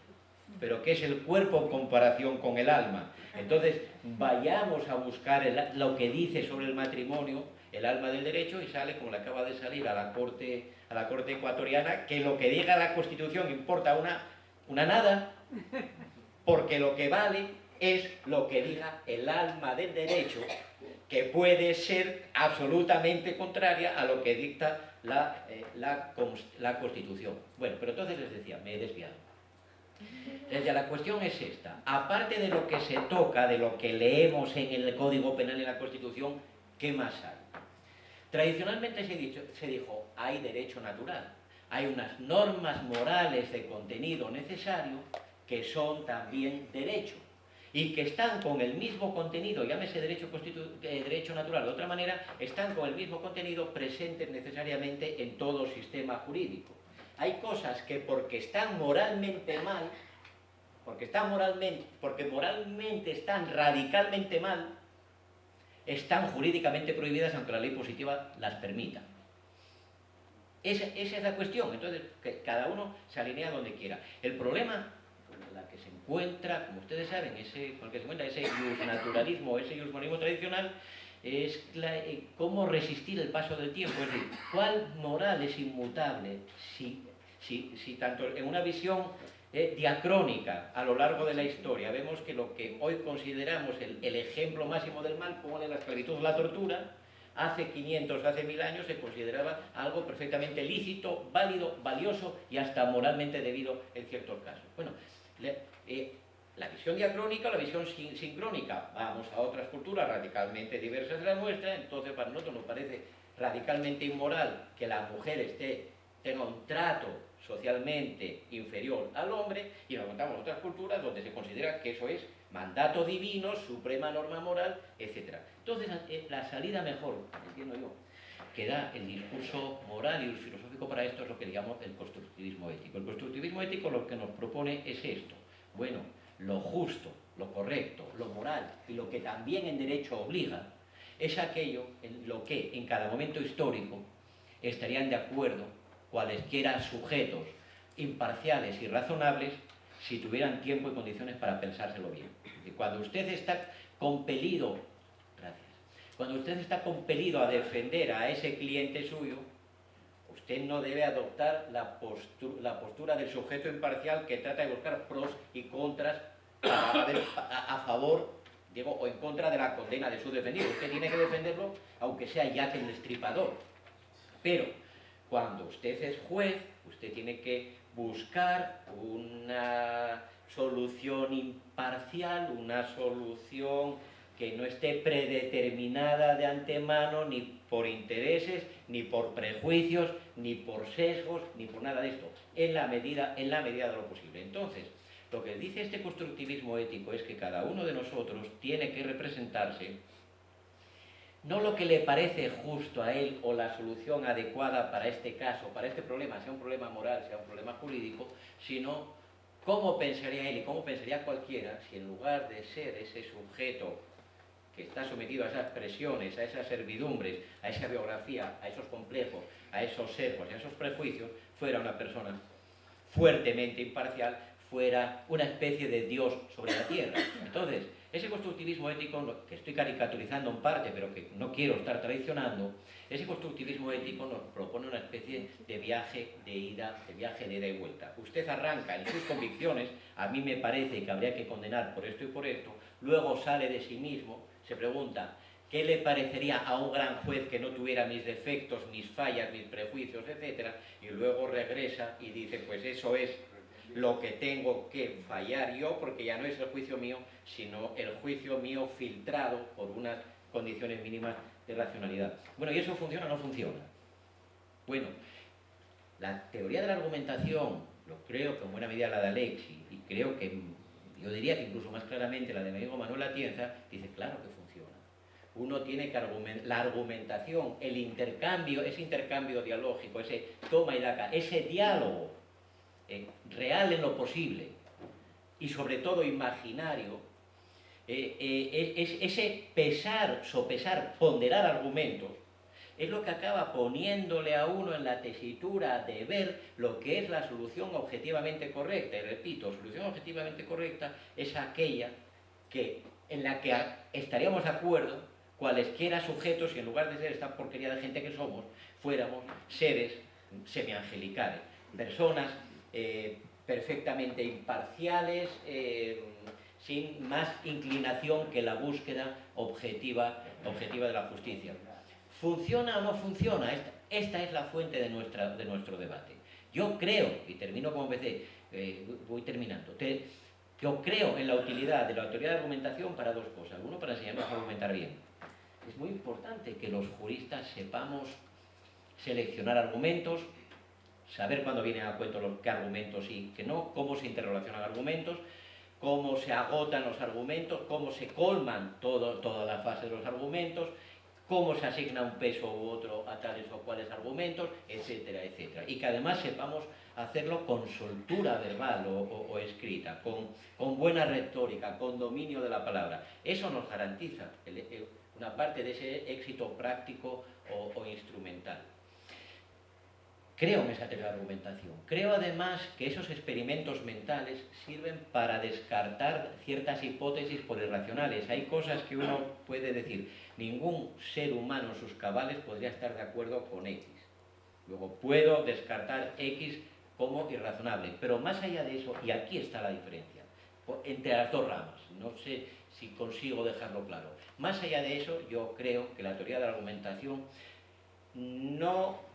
Pero ¿qué es el cuerpo en comparación con el alma? Entonces, vayamos a buscar lo que dice sobre el matrimonio, el alma del derecho, y sale, como le acaba de salir a la corte ecuatoriana, que lo que diga la Constitución importa una nada, porque lo que vale es lo que diga el alma del derecho, que puede ser absolutamente contraria a lo que dicta la Constitución. Bueno, pero entonces les decía, me he desviado. Desde la cuestión es esta, aparte de lo que se toca, de lo que leemos en el Código Penal y en la Constitución, ¿qué más hay? Tradicionalmente se dijo, hay derecho natural, hay unas normas morales de contenido necesario que son también derecho y que están con el mismo contenido, llámese derecho natural de otra manera, están con el mismo contenido presentes necesariamente en todo sistema jurídico. Hay cosas que porque están moralmente mal, porque moralmente están radicalmente mal, están jurídicamente prohibidas aunque la ley positiva las permita. Esa es la cuestión. Entonces, que cada uno se alinea donde quiera. El problema, la que se encuentra, como ustedes saben, con el que se encuentra ese iusnaturalismo, ese iusmonismo tradicional, es cómo resistir el paso del tiempo. Es decir, ¿cuál moral es inmutable si tanto en una visión diacrónica a lo largo de la historia vemos que lo que hoy consideramos el ejemplo máximo del mal, como la esclavitud o la tortura, hace 500, hace 1000 años se consideraba algo perfectamente lícito, válido, valioso y hasta moralmente debido en ciertos casos? Bueno, la visión diacrónica o la visión sincrónica, vamos a otras culturas radicalmente diversas de la nuestra, entonces para nosotros nos parece radicalmente inmoral que la mujer tenga un trato socialmente inferior al hombre, y nos encontramos otras culturas donde se considera que eso es mandato divino, suprema norma moral, etc. Entonces, la salida mejor, entiendo yo, que da el discurso moral y el filosófico para esto es lo que llamamos el constructivismo ético. El constructivismo ético lo que nos propone es esto. Bueno, lo justo, lo correcto, lo moral y lo que también en derecho obliga es aquello en lo que en cada momento histórico estarían de acuerdo cualesquiera sujetos imparciales y razonables si tuvieran tiempo y condiciones para pensárselo bien. Y cuando usted está compelido, a defender a ese cliente suyo, usted no debe adoptar la postura del sujeto imparcial que trata de buscar pros y contras a favor, digo, o en contra de la condena de su defendido. Usted tiene que defenderlo aunque sea Jack el Destripador. Pero cuando usted es juez, usted tiene que buscar una solución imparcial, una solución que no esté predeterminada de antemano ni por intereses, ni por prejuicios, ni por sesgos, ni por nada de esto, en la medida de lo posible. Entonces, lo que dice este constructivismo ético es que cada uno de nosotros tiene que representarse no lo que le parece justo a él o la solución adecuada para este caso, para este problema, sea un problema moral, sea un problema jurídico, sino cómo pensaría él y cómo pensaría cualquiera si en lugar de ser ese sujeto que está sometido a esas presiones, a esas servidumbres, a esa biografía, a esos complejos, a esos sesgos y a esos prejuicios, fuera una persona fuertemente imparcial, fuera una especie de Dios sobre la tierra. Entonces, ese constructivismo ético, que estoy caricaturizando en parte, pero que no quiero estar traicionando, ese constructivismo ético nos propone una especie de viaje de ida y vuelta. Usted arranca en sus convicciones, a mí me parece que habría que condenar por esto y por esto, luego sale de sí mismo, se pregunta, ¿qué le parecería a un gran juez que no tuviera mis defectos, mis fallas, mis prejuicios, etcétera? Y luego regresa y dice, pues eso es lo que tengo que fallar yo, porque ya no es el juicio mío, sino el juicio mío filtrado por unas condiciones mínimas de racionalidad. Bueno, ¿y eso funciona o no funciona? Bueno, la teoría de la argumentación lo creo que en buena medida la de Alexi, y creo que, yo diría que incluso más claramente la de mi amigo Manuel Atienza, dice, claro que funciona. Uno tiene que la argumentación, el intercambio, ese intercambio dialógico, ese toma y daca, ese diálogo real en lo posible y sobre todo imaginario, ese pesar, sopesar, ponderar argumentos, es lo que acaba poniéndole a uno en la tesitura de ver lo que es la solución objetivamente correcta. Y repito, solución objetivamente correcta es aquella en la que estaríamos de acuerdo cualesquiera sujetos, y en lugar de ser esta porquería de gente que somos, fuéramos seres semiangelicales, personas perfectamente imparciales, sin más inclinación que la búsqueda objetiva de la justicia. ¿Funciona o no funciona? Esta es la fuente de nuestro debate. Yo creo, y termino como empecé, voy terminando, yo creo en la utilidad de la teoría de argumentación para dos cosas. Uno, para enseñarnos a argumentar bien. Es muy importante que los juristas sepamos seleccionar argumentos, saber cuándo vienen a cuento qué argumentos y qué no, cómo se interrelacionan argumentos, cómo se agotan los argumentos, cómo se colman toda la fase de los argumentos, cómo se asigna un peso u otro a tales o cuales argumentos, etcétera, etcétera. Y que además sepamos hacerlo con soltura verbal o escrita, con buena retórica, con dominio de la palabra. Eso nos garantiza una parte de ese éxito práctico o instrumental. Creo en esa teoría de argumentación. Creo además que esos experimentos mentales sirven para descartar ciertas hipótesis por irracionales. Hay cosas que uno puede decir, ningún ser humano en sus cabales podría estar de acuerdo con X. Luego puedo descartar X como irrazonable. Pero más allá de eso, y aquí está la diferencia, entre las dos ramas, no sé si consigo dejarlo claro. Más allá de eso, yo creo que la teoría de la argumentación no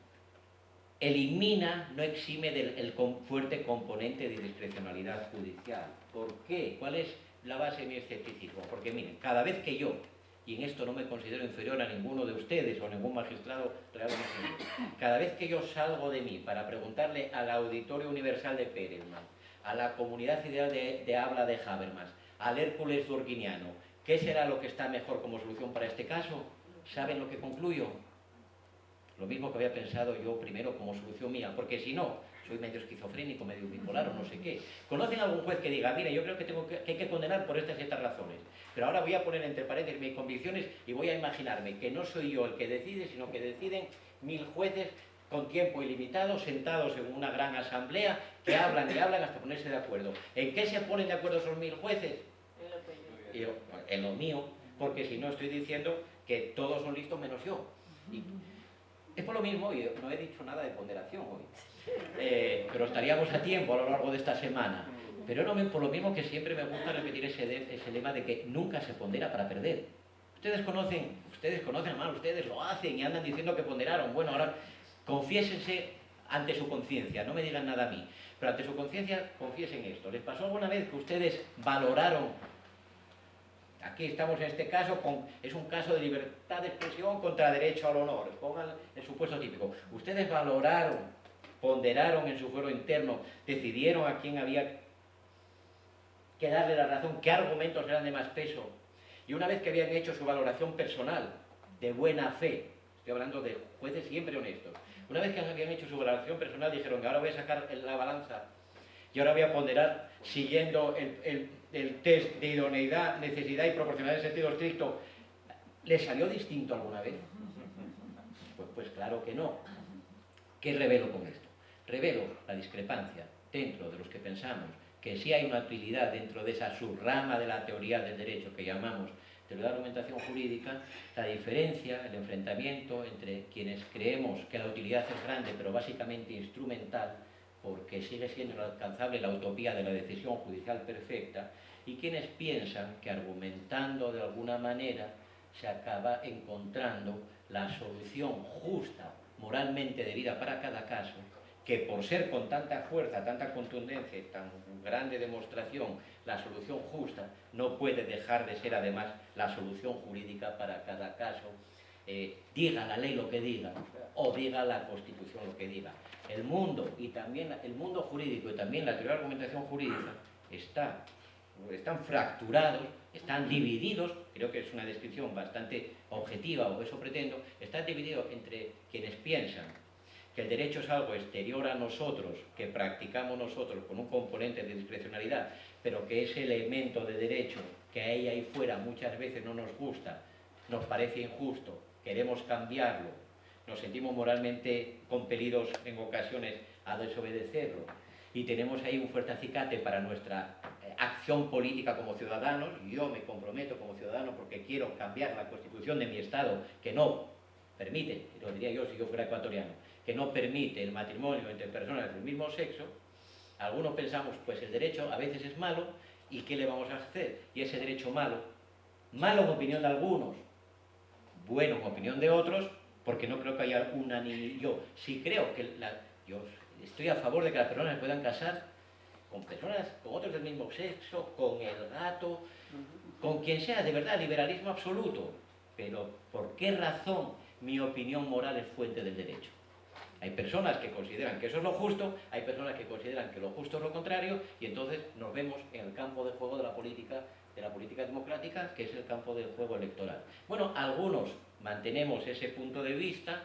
elimina, no exime del fuerte componente de discrecionalidad judicial. ¿Por qué? ¿Cuál es la base de mi escepticismo? Porque miren, cada vez que yo, y en esto no me considero inferior a ninguno de ustedes o a ningún magistrado realmente, cada vez que yo salgo de mí para preguntarle al Auditorio Universal de Perelman, a la comunidad ideal de habla de Habermas, al Hércules Durkheimiano, ¿qué será lo que está mejor como solución para este caso? ¿Saben lo que concluyo? Lo mismo que había pensado yo primero como solución mía, porque si no, soy medio esquizofrénico, medio bipolar o no sé qué. ¿Conocen algún juez que diga, mira, yo creo que hay que condenar por estas y estas razones, pero ahora voy a poner entre paréntesis mis convicciones y voy a imaginarme que no soy yo el que decide, sino que deciden 1000 jueces con tiempo ilimitado, sentados en una gran asamblea, que hablan y hablan hasta ponerse de acuerdo? ¿En qué se ponen de acuerdo esos 1000 jueces? En lo mío, porque si no estoy diciendo que todos son listos menos yo. Y es por lo mismo, y no he dicho nada de ponderación hoy, pero estaríamos a tiempo a lo largo de esta semana. Pero por lo mismo que siempre me gusta repetir ese lema de que nunca se pondera para perder. Ustedes conocen mal, ustedes lo hacen y andan diciendo que ponderaron. Bueno, ahora confiésense ante su conciencia, no me digan nada a mí, pero ante su conciencia confiesen esto. ¿Les pasó alguna vez que ustedes valoraron? Aquí estamos en este caso, es un caso de libertad de expresión contra derecho al honor. Pongan el supuesto típico. Ustedes valoraron, ponderaron en su fuero interno, decidieron a quién había que darle la razón, qué argumentos eran de más peso. Y una vez que habían hecho su valoración personal, de buena fe, estoy hablando de jueces siempre honestos, una vez que habían hecho su valoración personal, dijeron que ahora voy a sacar la balanza y ahora voy a ponderar siguiendo el test de idoneidad, necesidad y proporcionalidad en sentido estricto. ¿Les salió distinto alguna vez? Pues claro que no. ¿Qué revelo con esto? Revelo la discrepancia dentro de los que pensamos que sí hay una utilidad dentro de esa subrama de la teoría del derecho que llamamos teoría de la argumentación jurídica, la diferencia, el enfrentamiento entre quienes creemos que la utilidad es grande pero básicamente instrumental, porque sigue siendo inalcanzable la utopía de la decisión judicial perfecta, y quienes piensan que argumentando de alguna manera se acaba encontrando la solución justa, moralmente debida para cada caso, que por ser con tanta fuerza, tanta contundencia y tan grande demostración la solución justa, no puede dejar de ser además la solución jurídica para cada caso diga la ley lo que diga o diga la Constitución lo que diga. El mundo y también el mundo jurídico y también la teoría de la argumentación jurídica están fracturados, están divididos, creo que es una descripción bastante objetiva, o eso pretendo, están divididos entre quienes piensan que el derecho es algo exterior a nosotros, que practicamos nosotros con un componente de discrecionalidad, pero que ese elemento de derecho que hay ahí fuera muchas veces no nos gusta, nos parece injusto, queremos cambiarlo, nos sentimos moralmente compelidos en ocasiones a desobedecerlo, y tenemos ahí un fuerte acicate para nuestra acción política como ciudadanos. Yo me comprometo como ciudadano porque quiero cambiar la Constitución de mi Estado, que no permite, lo diría yo si yo fuera ecuatoriano, que no permite el matrimonio entre personas del mismo sexo. Algunos pensamos, pues el derecho a veces es malo, ¿y qué le vamos a hacer? Y ese derecho malo en opinión de algunos, bueno en opinión de otros, porque no creo que haya una ni yo. Sí creo que yo estoy a favor de que las personas se puedan casar con personas, con otros del mismo sexo, con el gato, con quien sea, de verdad, liberalismo absoluto. Pero ¿por qué razón mi opinión moral es fuente del derecho? Hay personas que consideran que eso es lo justo, hay personas que consideran que lo justo es lo contrario, y entonces nos vemos en el campo de juego de la política democrática, que es el campo del juego electoral. Bueno, algunos mantenemos ese punto de vista.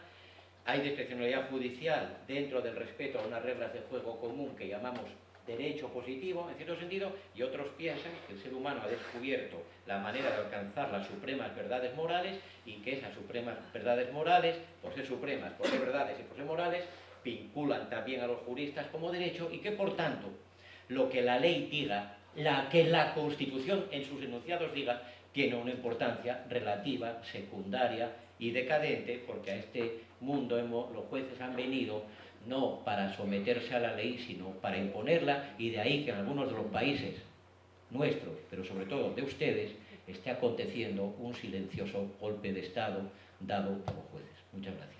Hay discrecionalidad judicial dentro del respeto a unas reglas de juego común que llamamos derecho positivo, en cierto sentido, y otros piensan que el ser humano ha descubierto la manera de alcanzar las supremas verdades morales, y que esas supremas verdades morales, por ser supremas, por ser verdades y por ser morales, vinculan también a los juristas como derecho, y que por tanto lo que la ley diga, que la Constitución en sus enunciados diga, tiene una importancia relativa, secundaria y decadente, porque a este mundo los jueces han venido no para someterse a la ley, sino para imponerla, y de ahí que en algunos de los países nuestros, pero sobre todo de ustedes, esté aconteciendo un silencioso golpe de Estado dado por los jueces. Muchas gracias.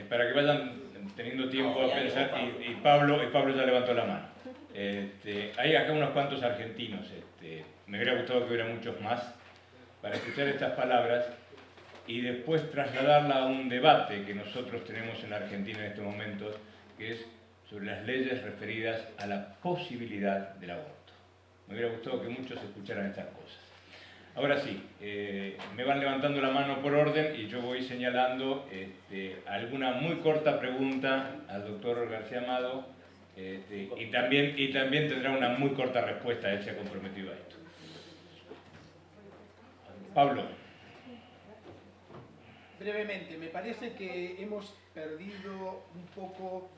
Para que vayan teniendo tiempo a pensar, y Pablo ya levantó la mano. Hay acá unos cuantos argentinos, me hubiera gustado que hubiera muchos más, para escuchar estas palabras y después trasladarla a un debate que nosotros tenemos en la Argentina en estos momentos, que es sobre las leyes referidas a la posibilidad del aborto. Me hubiera gustado que muchos escucharan estas cosas. Ahora sí, me van levantando la mano por orden y yo voy señalando alguna muy corta pregunta al doctor García Amado, y también tendrá una muy corta respuesta. Él se ha comprometido a esto. Pablo. Brevemente, me parece que hemos perdido un poco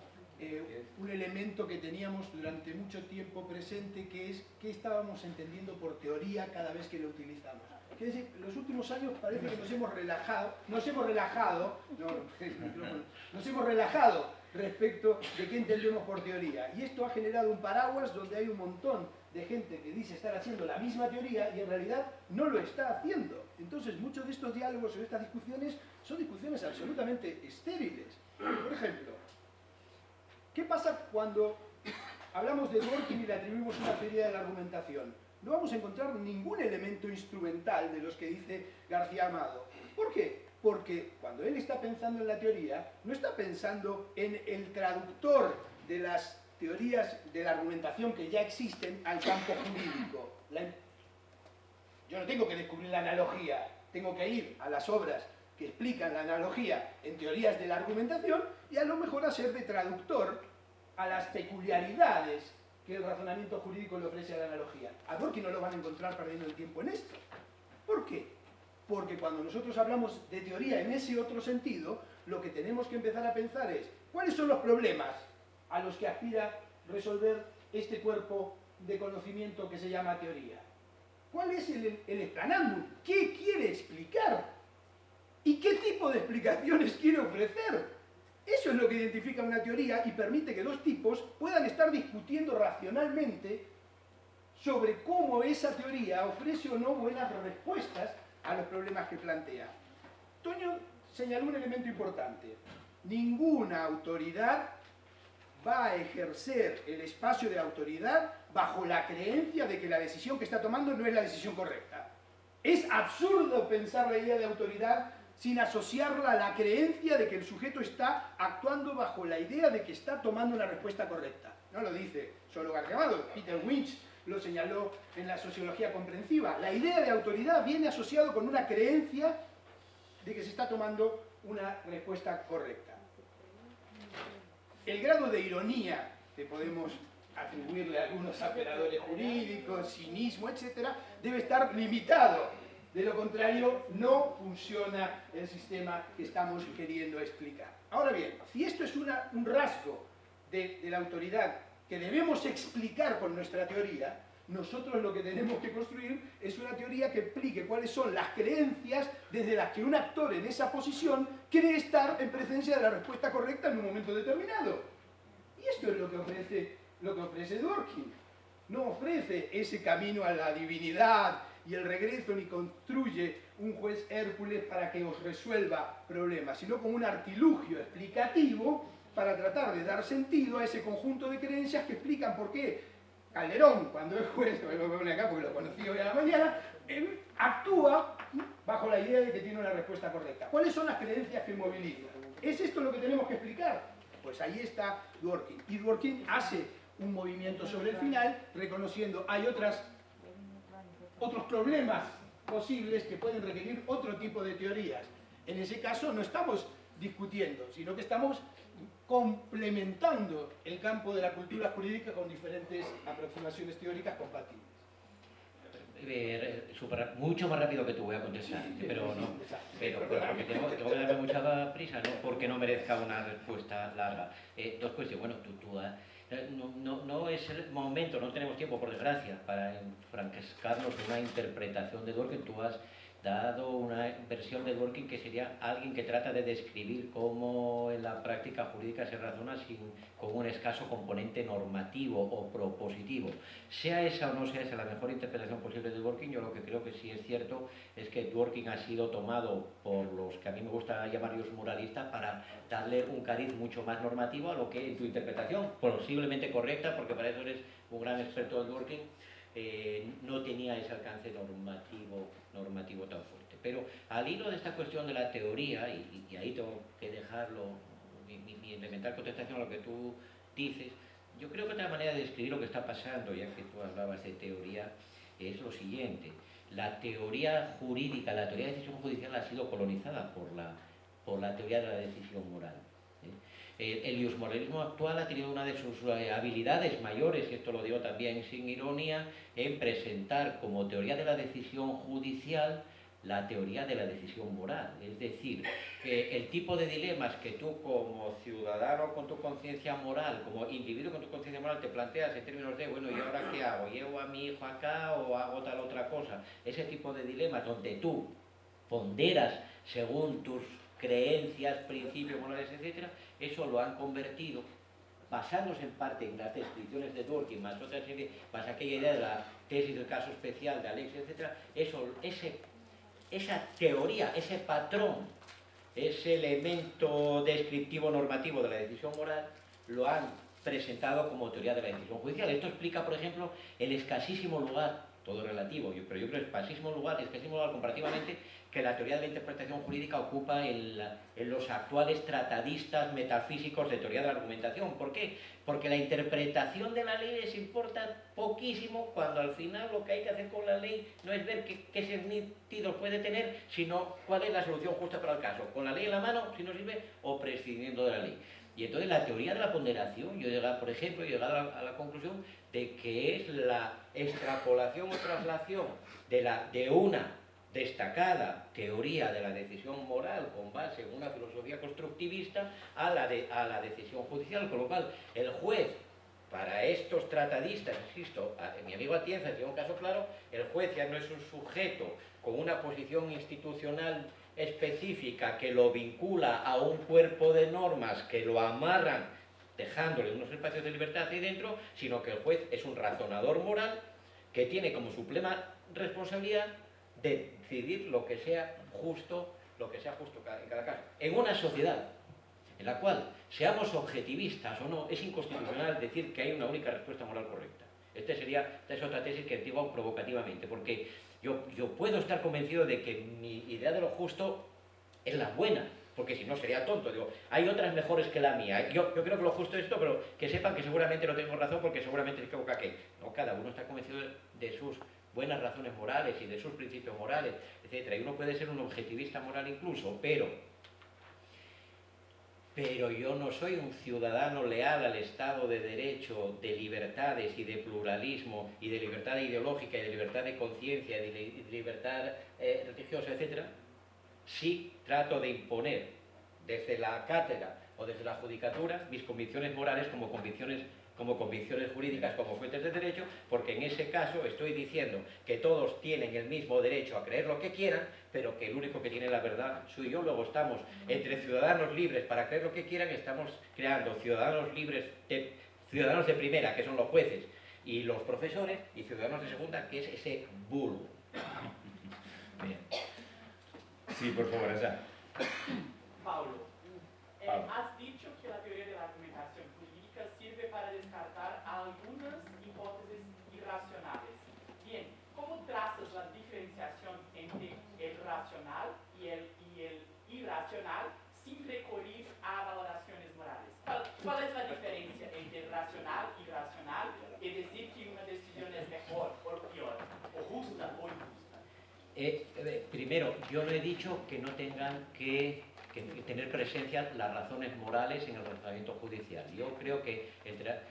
un elemento que teníamos durante mucho tiempo presente, que es qué estábamos entendiendo por teoría cada vez que lo utilizamos. Es decir, en los últimos años parece que nos hemos relajado respecto de qué entendemos por teoría. Y esto ha generado un paraguas donde hay un montón de gente que dice estar haciendo la misma teoría y en realidad no lo está haciendo. Entonces, muchos de estos diálogos o estas discusiones son discusiones absolutamente estériles. Por ejemplo, ¿qué pasa cuando hablamos de Dworkin y le atribuimos una teoría de la argumentación? No vamos a encontrar ningún elemento instrumental de los que dice García Amado. ¿Por qué? Porque cuando él está pensando en la teoría, no está pensando en el traductor de las teorías de la argumentación que ya existen al campo jurídico. Yo no tengo que descubrir la analogía, tengo que ir a las obras que explican la analogía en teorías de la argumentación y a lo mejor hacer de traductor a las peculiaridades que el razonamiento jurídico le ofrece a la analogía. A Dworkin no lo van a encontrar perdiendo el tiempo en esto. ¿Por qué? Porque cuando nosotros hablamos de teoría en ese otro sentido, lo que tenemos que empezar a pensar es ¿cuáles son los problemas a los que aspira resolver este cuerpo de conocimiento que se llama teoría? ¿Cuál es el explanandum? ¿Qué quiere explicar? ¿Y qué tipo de explicaciones quiere ofrecer? Eso es lo que identifica una teoría y permite que dos tipos puedan estar discutiendo racionalmente sobre cómo esa teoría ofrece o no buenas respuestas a los problemas que plantea. Toño señaló un elemento importante. ninguna autoridad va a ejercer el espacio de autoridad bajo la creencia de que la decisión que está tomando no es la decisión correcta. Es absurdo pensar la idea de autoridad sin asociarla a la creencia de que el sujeto está actuando bajo la idea de que está tomando una respuesta correcta. No lo dice solo Gargamado, Peter Winch lo señaló en la sociología comprensiva. La idea de autoridad viene asociado con una creencia de que se está tomando una respuesta correcta. El grado de ironía que podemos atribuirle a algunos operadores jurídicos, cinismo, etc., debe estar limitado. De lo contrario, no funciona el sistema que estamos queriendo explicar. Ahora bien, si esto es un rasgo de la autoridad que debemos explicar con nuestra teoría, nosotros lo que tenemos que construir es una teoría que explique cuáles son las creencias desde las que un actor en esa posición cree estar en presencia de la respuesta correcta en un momento determinado. Y esto es lo que ofrece Dworkin. No ofrece ese camino a la divinidad y el regreso, ni construye un juez Hércules para que os resuelva problemas, sino como un artilugio explicativo para tratar de dar sentido a ese conjunto de creencias que explican por qué Calderón, cuando es juez, lo voy a poner acá porque lo conocí hoy a la mañana, él actúa bajo la idea de que tiene una respuesta correcta. ¿Cuáles son las creencias que movilizan? ¿Es esto lo que tenemos que explicar? Pues ahí está Dworkin. Y Dworkin hace un movimiento sobre el final, reconociendo hay otros problemas posibles que pueden requerir otro tipo de teorías. En ese caso no estamos discutiendo, sino que estamos complementando el campo de la cultura jurídica con diferentes aproximaciones teóricas compatibles. Mucho más rápido que tú voy a contestar, Sí, pero no, pero porque tengo que darme mucha prisa, no porque no merezca una respuesta larga. Dos cuestiones. Bueno, no es el momento, no tenemos tiempo, por desgracia, para enfrancescarnos en una interpretación de Dworkin. Tú has dado una versión de Dworkin que sería alguien que trata de describir cómo en la práctica jurídica se razona con un escaso componente normativo o propositivo. Sea esa o no sea esa la mejor interpretación posible de Dworkin, yo lo que creo que sí es cierto es que Dworkin ha sido tomado por los que a mí me gusta llamar ellos moralistas para darle un cariz mucho más normativo a lo que en tu interpretación, posiblemente correcta, porque para eso eres un gran experto en Dworkin, no tenía ese alcance normativo tan fuerte. Pero al hilo de esta cuestión de la teoría, y ahí tengo que dejarlo, mi elemental contestación a lo que tú dices, yo creo que otra manera de describir lo que está pasando, ya que tú hablabas de teoría, es lo siguiente. La teoría jurídica, la teoría de decisión judicial ha sido colonizada por la teoría de la decisión moral. El iusmoralismo actual ha tenido una de sus habilidades mayores, y esto lo digo también sin ironía, en presentar como teoría de la decisión judicial la teoría de la decisión moral. Es decir, el tipo de dilemas que tú como ciudadano con tu conciencia moral, como individuo con tu conciencia moral te planteas en términos de, bueno, ¿y ahora qué hago? ¿Llevo a mi hijo acá o hago tal otra cosa? Ese tipo de dilemas donde tú ponderas según tus creencias, principios, morales, etc., eso lo han convertido, basándose en parte en las descripciones de Dworkin, más otra serie, más aquella idea de la tesis del caso especial de Alexis, etc., esa teoría, ese patrón, ese elemento descriptivo normativo de la decisión moral, lo han presentado como teoría de la decisión judicial. Esto explica, por ejemplo, el escasísimo lugar, todo relativo, pero yo creo escasísimo lugar comparativamente, que la teoría de la interpretación jurídica ocupa en los actuales tratadistas metafísicos de teoría de la argumentación. ¿Por qué? Porque la interpretación de la ley les importa poquísimo, cuando al final lo que hay que hacer con la ley no es ver qué sentido puede tener, sino cuál es la solución justa para el caso. Con la ley en la mano, si no sirve, o prescindiendo de la ley. Y entonces la teoría de la ponderación, yo he llegado, por ejemplo, a la conclusión de que es la extrapolación o traslación de una destacada teoría de la decisión moral con base en una filosofía constructivista a la decisión judicial, con lo cual el juez, para estos tratadistas, insisto, mi amigo Atienza tiene un caso claro, el juez ya no es un sujeto con una posición institucional específica que lo vincula a un cuerpo de normas que lo amarran dejándole unos espacios de libertad ahí dentro, sino que el juez es un razonador moral que tiene como suprema responsabilidad de decidir lo que sea justo en cada caso. En una sociedad en la cual seamos objetivistas o no, es inconstitucional decir que hay una única respuesta moral correcta. Esta es otra tesis que digo provocativamente, porque yo puedo estar convencido de que mi idea de lo justo es la buena, porque si no sería tonto. Digo, hay otras mejores que la mía. Yo creo que lo justo es esto, pero que sepan que seguramente no tengo razón porque seguramente se equivoca aquel. No, cada uno está convencido de sus buenas razones morales y de sus principios morales, etc. Y uno puede ser un objetivista moral incluso, pero yo no soy un ciudadano leal al Estado de Derecho, de libertades y de pluralismo, y de libertad ideológica, y de libertad de conciencia, y de libertad religiosa, etc., si trato de imponer desde la cátedra o desde la judicatura mis convicciones morales como convicciones jurídicas, como fuentes de derecho, porque en ese caso estoy diciendo que todos tienen el mismo derecho a creer lo que quieran, pero que el único que tiene la verdad soy yo. Luego estamos entre ciudadanos libres para creer lo que quieran, estamos creando ciudadanos libres, ciudadanos de primera, que son los jueces y los profesores, y ciudadanos de segunda, que es ese vulgo. Bien. Sí, por favor, allá. Paulo, Pablo. has dicho que la teoría de la argumentación jurídica sirve para descartar algunas hipótesis irracionales. Bien, ¿cómo trazas la diferenciación entre el racional y el irracional sin recurrir a valoraciones morales? ¿Cuál es la diferencia entre racional y irracional y decir que una decisión es mejor o peor, o justa o injusta? Primero, yo no he dicho que no tengan que tener presencia las razones morales en el razonamiento judicial. Yo creo que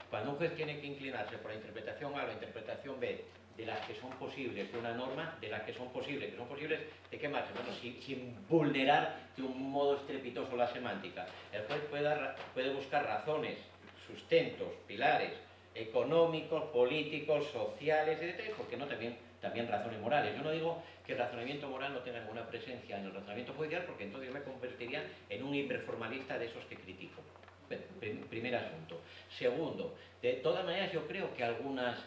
cuando un juez tiene que inclinarse por la interpretación A o la interpretación B de las que son posibles de una norma, de las que son posibles, ¿de qué margen? Bueno, sin vulnerar de un modo estrepitoso la semántica. El juez puede buscar razones, sustentos, pilares económicos, políticos, sociales, etc., porque no también razones morales. Yo no digo que el razonamiento moral no tenga ninguna presencia en el razonamiento judicial, porque entonces yo me convertiría en un hiperformalista de esos que critico. Primer asunto. Segundo, de todas maneras yo creo que algunas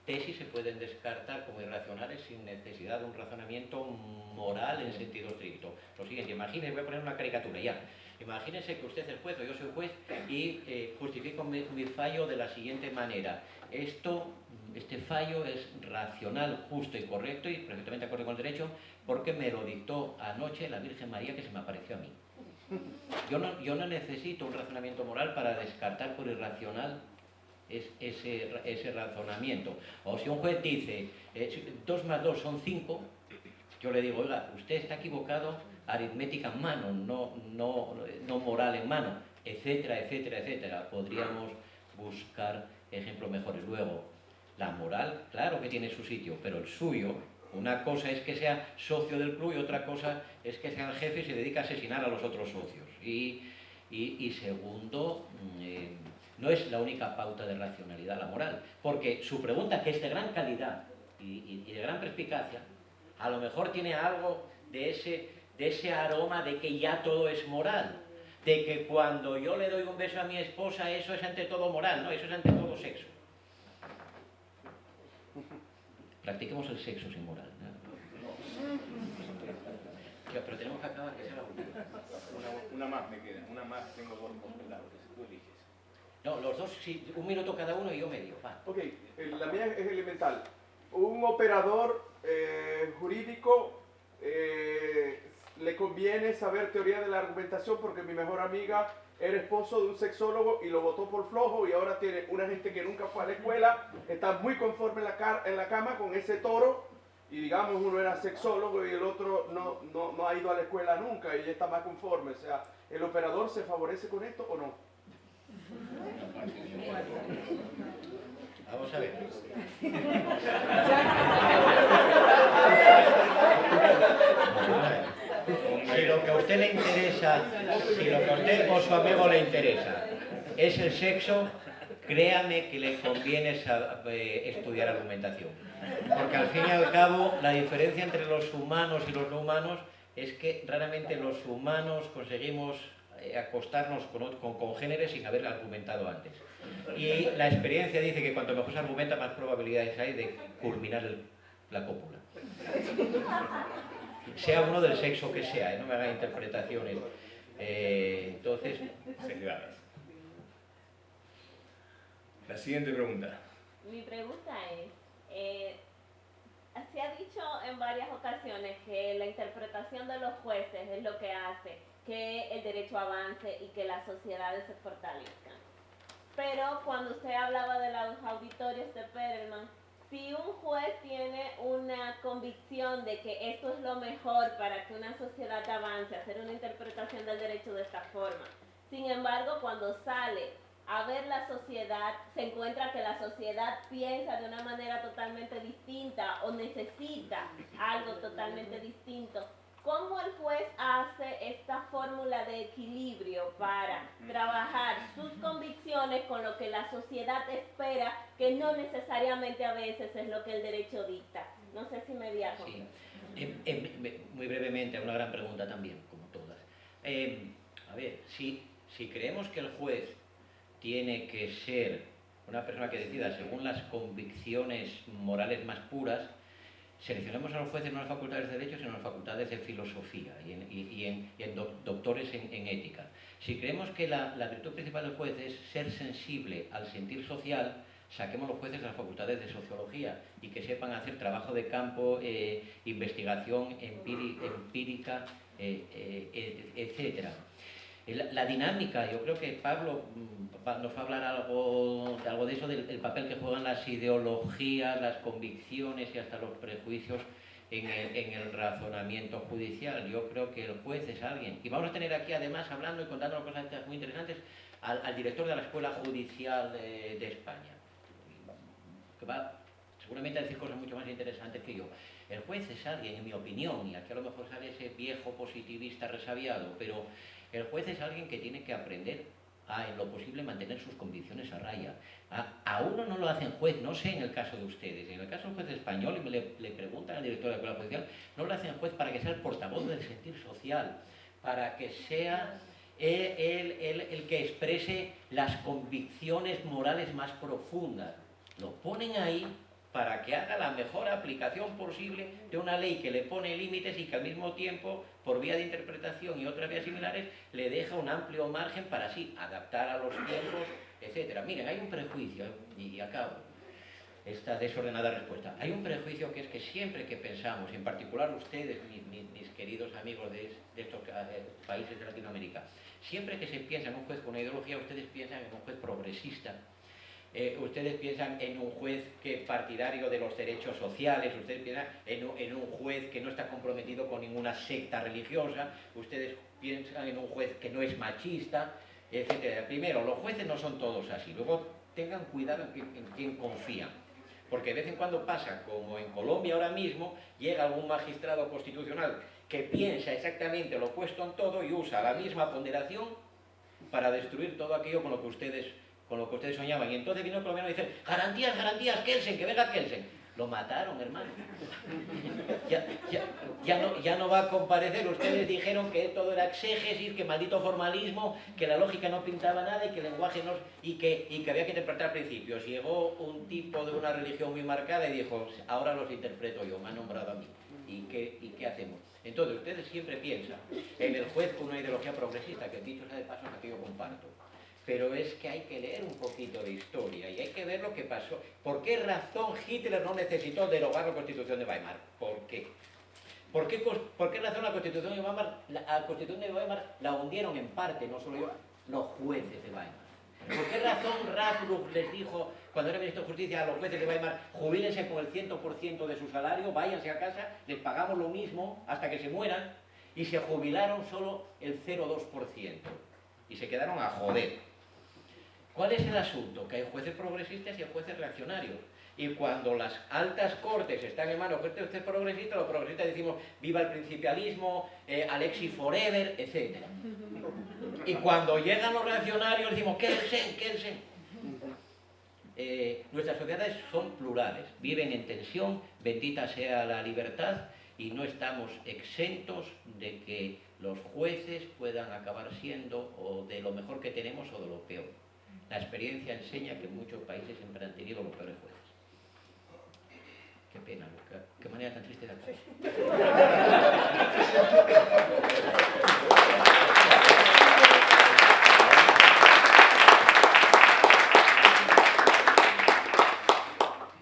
tesis se pueden descartar como irracionales sin necesidad de un razonamiento moral en sentido estricto. Lo siguiente, imagínese, voy a poner una caricatura ya. Imagínese que usted es juez o yo soy juez y justifico mi fallo de la siguiente manera. Este fallo es racional, justo y correcto y perfectamente acorde con el derecho porque me lo dictó anoche la Virgen María que se me apareció a mí. Yo no necesito un razonamiento moral para descartar por irracional ese razonamiento. O si un juez dice 2 más 2 son 5, yo le digo, oiga, usted está equivocado, aritmética en mano, no moral en mano, etcétera, etcétera, etcétera. Podríamos buscar ejemplos mejores. Luego, la moral, claro que tiene su sitio, pero el suyo, una cosa es que sea socio del club y otra cosa es que sea el jefe y se dedica a asesinar a los otros socios. Y segundo, no es la única pauta de racionalidad la moral, porque su pregunta, que es de gran calidad y de gran perspicacia, a lo mejor tiene algo de ese aroma de que ya todo es moral, de que cuando yo le doy un beso a mi esposa eso es ante todo moral, no, eso es ante todo sexo. Practiquemos el sexo sin moral, ¿no? Pero tenemos que acabar, que sea la última. Una más me queda, una más, tengo 2 completas, tú eliges. No, los dos, sí, 1 minuto cada uno y yo medio. Va. Ok, la mía es elemental. Un operador jurídico le conviene saber teoría de la argumentación porque mi mejor amiga era esposo de un sexólogo y lo votó por flojo y ahora tiene una gente que nunca fue a la escuela, está muy conforme en la cama con ese toro y digamos uno era sexólogo y el otro no ha ido a la escuela nunca y ella está más conforme. O sea, ¿el operador se favorece con esto o no? Vamos a ver. Si lo que a usted le interesa, si lo que a usted o su amigo le interesa es el sexo, créame que le conviene estudiar argumentación. Porque al fin y al cabo, la diferencia entre los humanos y los no humanos es que raramente los humanos conseguimos acostarnos con congéneres sin haber argumentado antes. Y la experiencia dice que cuanto mejor se argumenta, más probabilidades hay de culminar la cópula. Sea uno del sexo que sea, no me haga interpretaciones siguiente pregunta. Mi pregunta es, se ha dicho en varias ocasiones que la interpretación de los jueces es lo que hace que el derecho avance y que las sociedades se fortalezcan. Pero cuando usted hablaba de los auditorios de Perelman, si un juez tiene una convicción de que esto es lo mejor para que una sociedad avance, hacer una interpretación del derecho de esta forma, sin embargo, cuando sale a ver la sociedad, se encuentra que la sociedad piensa de una manera totalmente distinta o necesita algo totalmente distinto, ¿cómo el juez hace esta fórmula de equilibrio para trabajar sus convicciones con lo que la sociedad espera, que no necesariamente a veces es lo que el derecho dicta? No sé si me di a Sí. Muy brevemente, una gran pregunta también, como todas. A ver, si creemos que el juez tiene que ser una persona que decida según las convicciones morales más puras, seleccionemos a los jueces no en las facultades de Derecho, sino en las facultades de Filosofía y en doctores en Ética. Si creemos que la virtud principal del juez es ser sensible al sentir social, saquemos los jueces de las facultades de Sociología y que sepan hacer trabajo de campo, investigación empírica, etc. La dinámica, yo creo que Pablo nos va a hablar algo de eso, del papel que juegan las ideologías, las convicciones y hasta los prejuicios en el razonamiento judicial. Yo creo que el juez es alguien. Y vamos a tener aquí además, hablando y contándonos cosas muy interesantes, al director de la Escuela Judicial de España, que va seguramente a decir cosas mucho más interesantes que yo. El juez es alguien, en mi opinión, y aquí a lo mejor sale ese viejo positivista resabiado, pero el juez es alguien que tiene que aprender a, en lo posible, mantener sus convicciones a raya. A uno no lo hacen juez, no sé en el caso de ustedes, en el caso del juez español, y le preguntan al director de la Escuela Judicial, no lo hacen juez para que sea el portavoz del sentir social, para que sea el que exprese las convicciones morales más profundas. Lo ponen ahí para que haga la mejor aplicación posible de una ley que le pone límites y que al mismo tiempo, por vía de interpretación y otras vías similares, le deja un amplio margen para así adaptar a los tiempos, etc. Miren, hay un prejuicio, y acabo esta desordenada respuesta. Hay un prejuicio que es que siempre que pensamos, en particular ustedes, mis queridos amigos de estos países de Latinoamérica, siempre que se piensa en un juez con una ideología, ustedes piensan en un juez progresista. Ustedes piensan en un juez que partidario de los derechos sociales, ustedes piensan en un juez que no está comprometido con ninguna secta religiosa, ustedes piensan en un juez que no es machista, etc. Primero, los jueces no son todos así. Luego, tengan cuidado en quién confían. Porque de vez en cuando pasa, como en Colombia ahora mismo, llega algún magistrado constitucional que piensa exactamente lo opuesto en todo y usa la misma ponderación para destruir todo aquello con lo que ustedes soñaban. Y entonces vino el colombiano y dice, garantías, garantías, Kelsen, que venga Kelsen. Lo mataron, hermano. Ya no va a comparecer. Ustedes dijeron que todo era exégesis, que maldito formalismo, que la lógica no pintaba nada y que el lenguaje no... y que había que interpretar principios. Llegó un tipo de una religión muy marcada y dijo, ahora los interpreto yo, me han nombrado a mí. ¿Y qué hacemos? Entonces, ustedes siempre piensan en el juez con una ideología progresista, que dicho sea de paso, que yo comparto. Pero es que hay que leer un poquito de historia y hay que ver lo que pasó. ¿Por qué razón Hitler no necesitó derogar la Constitución de Weimar? ¿Por qué? ¿Por qué razón la Constitución de Weimar la hundieron en parte, no solo yo, los jueces de Weimar? ¿Por qué razón Radbruch les dijo, cuando era ministro de Justicia, a los jueces de Weimar, jubílense con el 100% de su salario, váyanse a casa, les pagamos lo mismo hasta que se mueran, y se jubilaron solo el 0,2%? Y se quedaron a joder. ¿Cuál es el asunto? Que hay jueces progresistas y hay jueces reaccionarios. Y cuando las altas cortes están en manos de jueces progresistas, los progresistas decimos viva el principialismo, Alexis forever, etc. Y cuando llegan los reaccionarios decimos Kelsen, Kelsen. Nuestras sociedades son plurales, viven en tensión, bendita sea la libertad, y no estamos exentos de que los jueces puedan acabar siendo o de lo mejor que tenemos o de lo peor. La experiencia enseña que en muchos países siempre han tenido los peores jueces. Qué pena, qué manera tan triste de actuar.